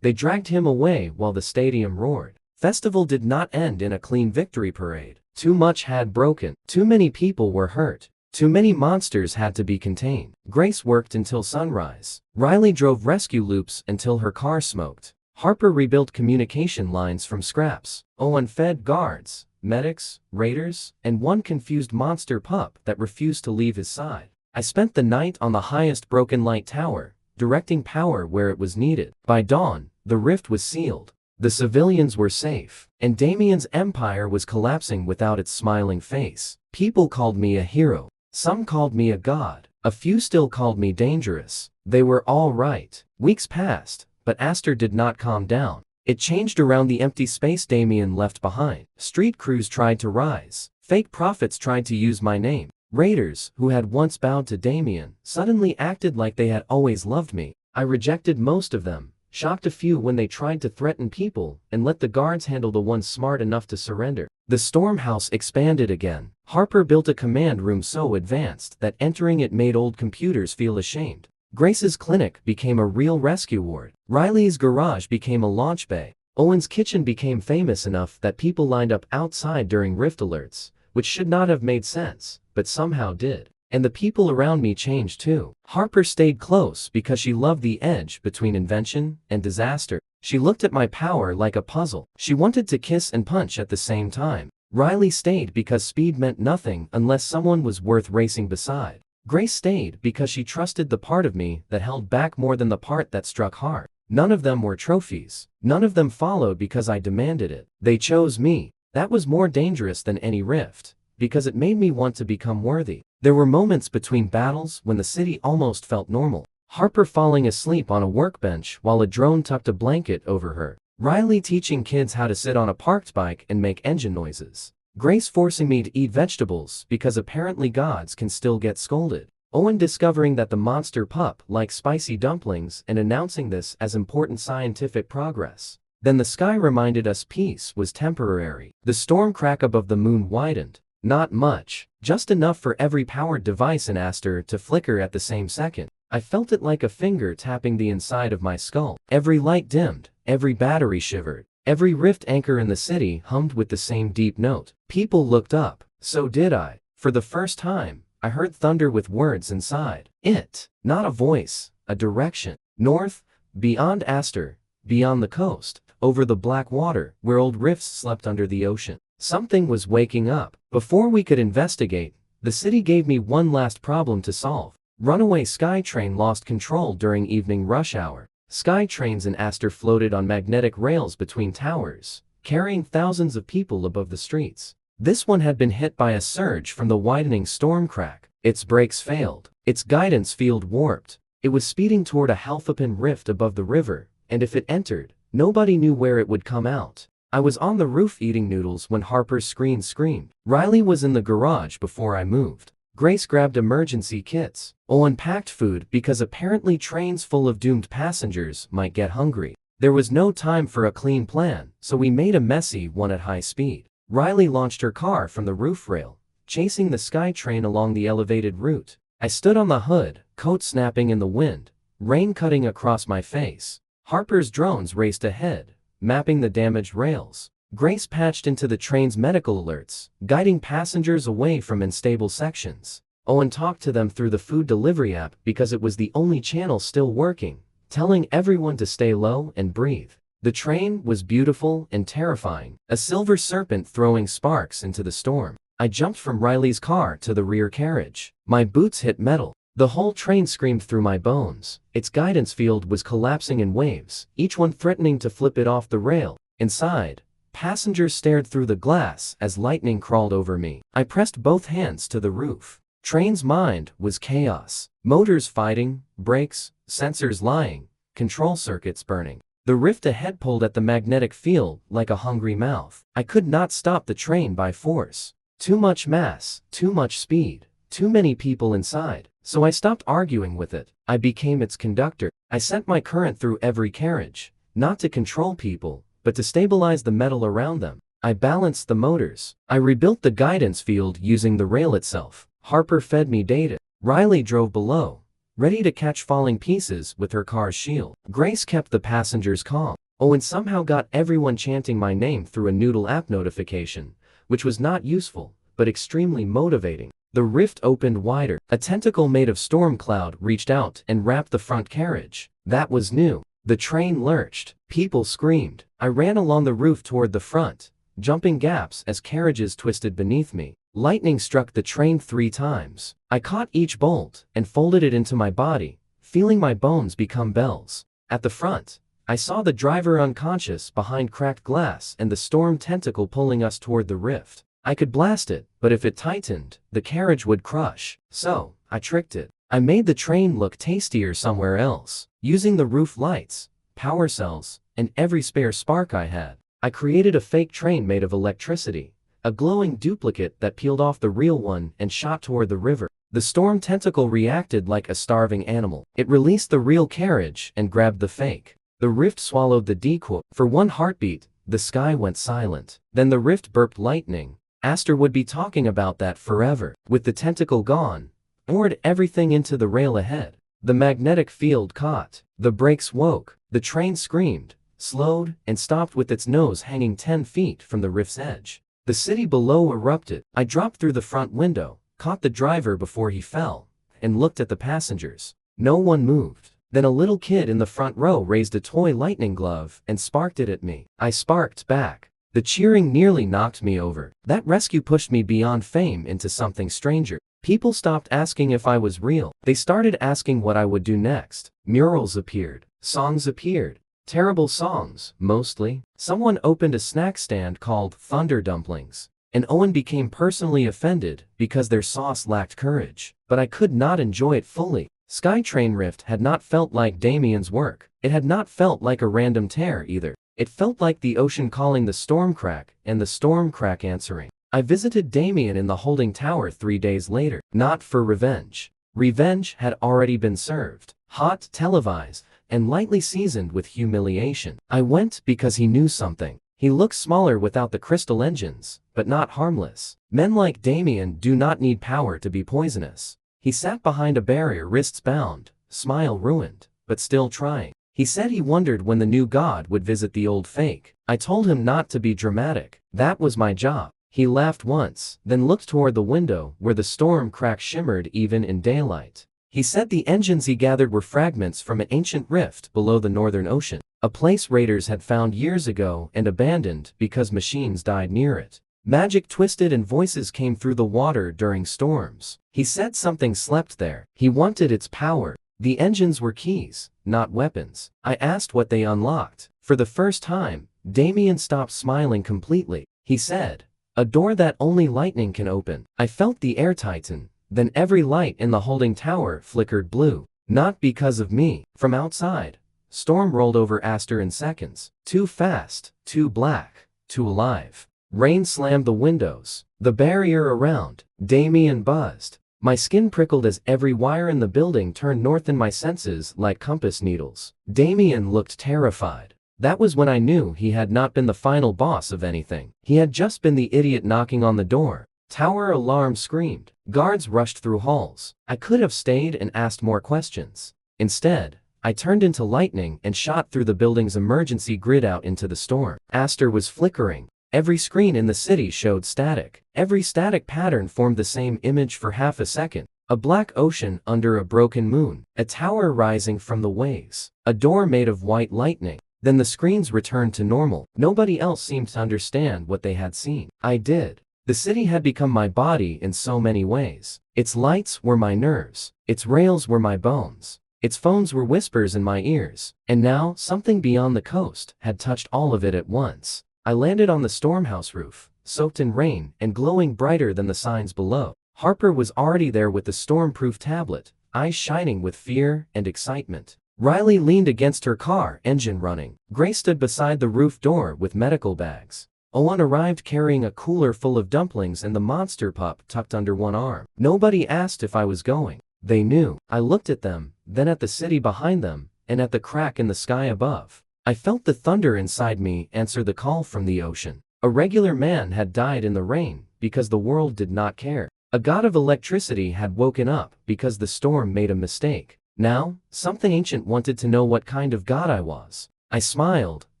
They dragged him away while the stadium roared. Festival did not end in a clean victory parade. Too much had broken. Too many people were hurt. Too many monsters had to be contained. Grace worked until sunrise. Riley drove rescue loops until her car smoked. Harper rebuilt communication lines from scraps. Owen fed guards, medics, raiders, and one confused monster pup that refused to leave his side. I spent the night on the highest broken light tower, directing power where it was needed. By dawn, the rift was sealed. The civilians were safe, and Damien's empire was collapsing without its smiling face. People called me a hero. Some called me a god. A few still called me dangerous. They were all right. Weeks passed, but Aster did not calm down. It changed around the empty space Damien left behind. Street crews tried to rise. Fake prophets tried to use my name. Raiders, who had once bowed to Damien, suddenly acted like they had always loved me. I rejected most of them, shocked a few when they tried to threaten people, and let the guards handle the ones smart enough to surrender. The storm house expanded again. Harper built a command room so advanced that entering it made old computers feel ashamed. Grace's clinic became a real rescue ward. Riley's garage became a launch bay. Owen's kitchen became famous enough that people lined up outside during rift alerts, which should not have made sense, but somehow did. And the people around me changed too. Harper stayed close because she loved the edge between invention and disaster. She looked at my power like a puzzle. She wanted to kiss and punch at the same time. Riley stayed because speed meant nothing unless someone was worth racing beside. Grace stayed because she trusted the part of me that held back more than the part that struck hard. None of them were trophies. None of them followed because I demanded it. They chose me. That was more dangerous than any rift, because it made me want to become worthy. There were moments between battles when the city almost felt normal. Harper falling asleep on a workbench while a drone tucked a blanket over her. Riley teaching kids how to sit on a parked bike and make engine noises. Grace forcing me to eat vegetables because apparently gods can still get scolded. Owen discovering that the monster pup likes spicy dumplings and announcing this as important scientific progress. Then the sky reminded us peace was temporary. The storm crack above the moon widened. Not much, just enough for every powered device in Aster to flicker at the same second. I felt it like a finger tapping the inside of my skull. Every light dimmed, every battery shivered. Every rift anchor in the city hummed with the same deep note. People looked up. So did I. For the first time, I heard thunder with words inside it. Not a voice, a direction. North, beyond Aster, beyond the coast, over the black water, where old rifts slept under the ocean. Something was waking up. Before we could investigate, the city gave me one last problem to solve. Runaway SkyTrain lost control during evening rush hour. SkyTrains in Aster floated on magnetic rails between towers, carrying thousands of people above the streets. This one had been hit by a surge from the widening storm crack. Its brakes failed. Its guidance field warped. It was speeding toward a 𝗣𝗢𝗕𝗢 rift above the river, and if it entered, nobody knew where it would come out. I was on the roof eating noodles when Harper's screen screamed. Riley was in the garage before I moved. Grace grabbed emergency kits. Owen packed food because apparently trains full of doomed passengers might get hungry. There was no time for a clean plan, so we made a messy one at high speed. Riley launched her car from the roof rail, chasing the SkyTrain along the elevated route. I stood on the hood, coat snapping in the wind, rain cutting across my face. Harper's drones raced ahead, mapping the damaged rails. Grace patched into the train's medical alerts, guiding passengers away from unstable sections. Owen talked to them through the food delivery app because it was the only channel still working, telling everyone to stay low and breathe. The train was beautiful and terrifying, a silver serpent throwing sparks into the storm. I jumped from Riley's car to the rear carriage. My boots hit metal. The whole train screamed through my bones. Its guidance field was collapsing in waves, each one threatening to flip it off the rail. Inside, passengers stared through the glass as lightning crawled over me. I pressed both hands to the roof. Train's mind was chaos. Motors fighting, brakes, sensors lying, control circuits burning. The rift ahead pulled at the magnetic field like a hungry mouth. I could not stop the train by force. Too much mass, too much speed, too many people inside. So I stopped arguing with it. I became its conductor. I sent my current through every carriage, not to control people, but to stabilize the metal around them. I balanced the motors. I rebuilt the guidance field using the rail itself. Harper fed me data. Riley drove below, ready to catch falling pieces with her car's shield. Grace kept the passengers calm. Owen somehow got everyone chanting my name through a Noodle app notification, which was not useful, but extremely motivating. The rift opened wider. A tentacle made of storm cloud reached out and wrapped the front carriage. That was new. The train lurched. People screamed. I ran along the roof toward the front, jumping gaps as carriages twisted beneath me. Lightning struck the train 3 times. I caught each bolt and folded it into my body, feeling my bones become bells. At the front, I saw the driver unconscious behind cracked glass and the storm tentacle pulling us toward the rift. I could blast it, but if it tightened, the carriage would crush. So, I tricked it. I made the train look tastier somewhere else. Using the roof lights, power cells, and every spare spark I had, I created a fake train made of electricity, a glowing duplicate that peeled off the real one and shot toward the river. The storm tentacle reacted like a starving animal. It released the real carriage and grabbed the fake. The rift swallowed the decoy. For one heartbeat, the sky went silent. Then the rift burped lightning. Aster would be talking about that forever. With the tentacle gone, poured everything into the rail ahead. The magnetic field caught. The brakes woke. The train screamed, slowed, and stopped with its nose hanging 10 feet from the rift's edge. The city below erupted. I dropped through the front window, caught the driver before he fell, and looked at the passengers. No one moved. Then a little kid in the front row raised a toy lightning glove and sparked it at me. I sparked back. The cheering nearly knocked me over. That rescue pushed me beyond fame into something stranger. People stopped asking if I was real. They started asking what I would do next. Murals appeared. Songs appeared. Terrible songs, mostly. Someone opened a snack stand called Thunder Dumplings, and Owen became personally offended because their sauce lacked courage. But I could not enjoy it fully. Skytrain Rift had not felt like Damien's work. It had not felt like a random tear either. It felt like the ocean calling the Stormcrack and the Stormcrack answering. I visited Damien in the holding tower 3 days later, not for revenge. Revenge had already been served, hot, televised, and lightly seasoned with humiliation. I went because he knew something. He looked smaller without the crystal engines, but not harmless. Men like Damien do not need power to be poisonous. He sat behind a barrier, wrists bound, smile ruined, but still trying. He said he wondered when the new god would visit the old fake. I told him not to be dramatic. That was my job. He laughed once, then looked toward the window where the Stormcrack shimmered even in daylight. He said the engines he gathered were fragments from an ancient rift below the Northern Ocean, a place raiders had found years ago and abandoned because machines died near it. Magic twisted and voices came through the water during storms. He said something slept there. He wanted its power. The engines were keys, not weapons. I asked what they unlocked. For the first time, Damien stopped smiling completely. He said, "A door that only lightning can open." I felt the air tighten. Then every light in the holding tower flickered blue. Not because of me. From outside, storm rolled over Aster in seconds. Too fast, too black, too alive. Rain slammed the windows. The barrier around Damien buzzed. My skin prickled as every wire in the building turned north in my senses like compass needles. Damien looked terrified. That was when I knew he had not been the final boss of anything. He had just been the idiot knocking on the door. Tower alarm screamed. Guards rushed through halls. I could have stayed and asked more questions. Instead, I turned into lightning and shot through the building's emergency grid out into the storm. Aster was flickering. Every screen in the city showed static. Every static pattern formed the same image for half a second. A black ocean under a broken moon. A tower rising from the waves. A door made of white lightning. Then the screens returned to normal. Nobody else seemed to understand what they had seen. I did. The city had become my body in so many ways. Its lights were my nerves. Its rails were my bones. Its phones were whispers in my ears. And now, something beyond the coast had touched all of it at once. I landed on the stormhouse roof, soaked in rain and glowing brighter than the signs below. Harper was already there with the stormproof tablet, eyes shining with fear and excitement. Riley leaned against her car, engine running. Grace stood beside the roof door with medical bags. Owen arrived carrying a cooler full of dumplings and the monster pup tucked under one arm. Nobody asked if I was going. They knew. I looked at them, then at the city behind them, and at the crack in the sky above. I felt the thunder inside me answer the call from the ocean. A regular man had died in the rain because the world did not care. A god of electricity had woken up because the storm made a mistake. Now, something ancient wanted to know what kind of god I was. I smiled,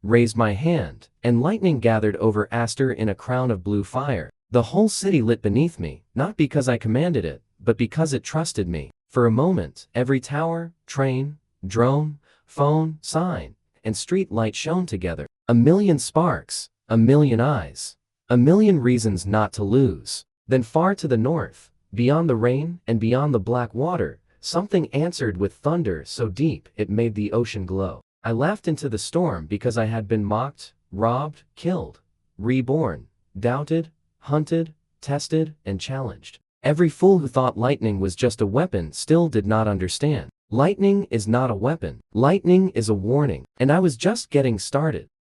raised my hand, and lightning gathered over Aster in a crown of blue fire. The whole city lit beneath me, not because I commanded it, but because it trusted me. For a moment, every tower, train, drone, phone, sign, and street light shone together. A million sparks, a million eyes, a million reasons not to lose. Then far to the north, beyond the rain and beyond the black water, something answered with thunder so deep it made the ocean glow. I laughed into the storm because I had been mocked, robbed, killed, reborn, doubted, hunted, tested, and challenged. Every fool who thought lightning was just a weapon still did not understand. Lightning is not a weapon. Lightning is a warning. And I was just getting started.